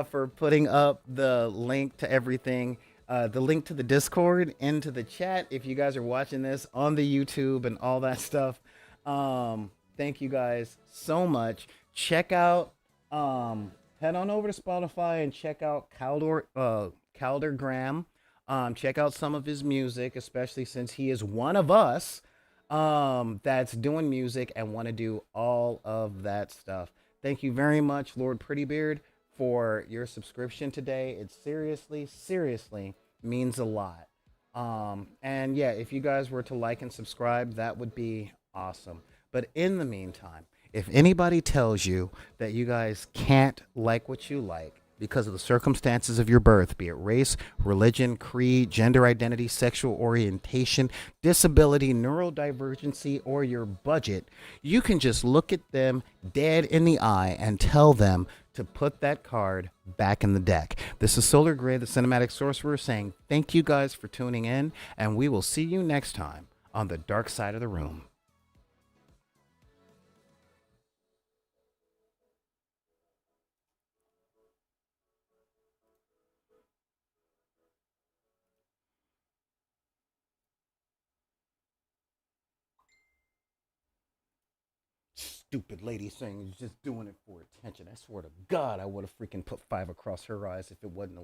for putting up the link to everything. The link to the Discord into the chat if you guys are watching this on the YouTube and all that stuff. Thank you guys so much. Check out, head on over to Spotify and check out Calder Graham. Check out some of his music, especially since he is one of us that's doing music and want to do all of that stuff. Thank you very much, Lord Prettybeard, for your subscription today. It seriously means a lot. And yeah, if you guys were to like and subscribe, that would be awesome. But in the meantime, if anybody tells you that you guys can't like what you like because of the circumstances of your birth, be it race, religion, creed, gender identity, sexual orientation, disability, neurodivergency, or your budget, you can just look at them dead in the eye and tell them to put that card back in the deck. This is Solar Gray, the Cinematic Sorcerer, saying thank you guys for tuning in, and we will see you next time on the dark side of the room. stupid lady saying she's just doing it for attention. I swear to God, I would have freaking put five across her eyes if it wasn't a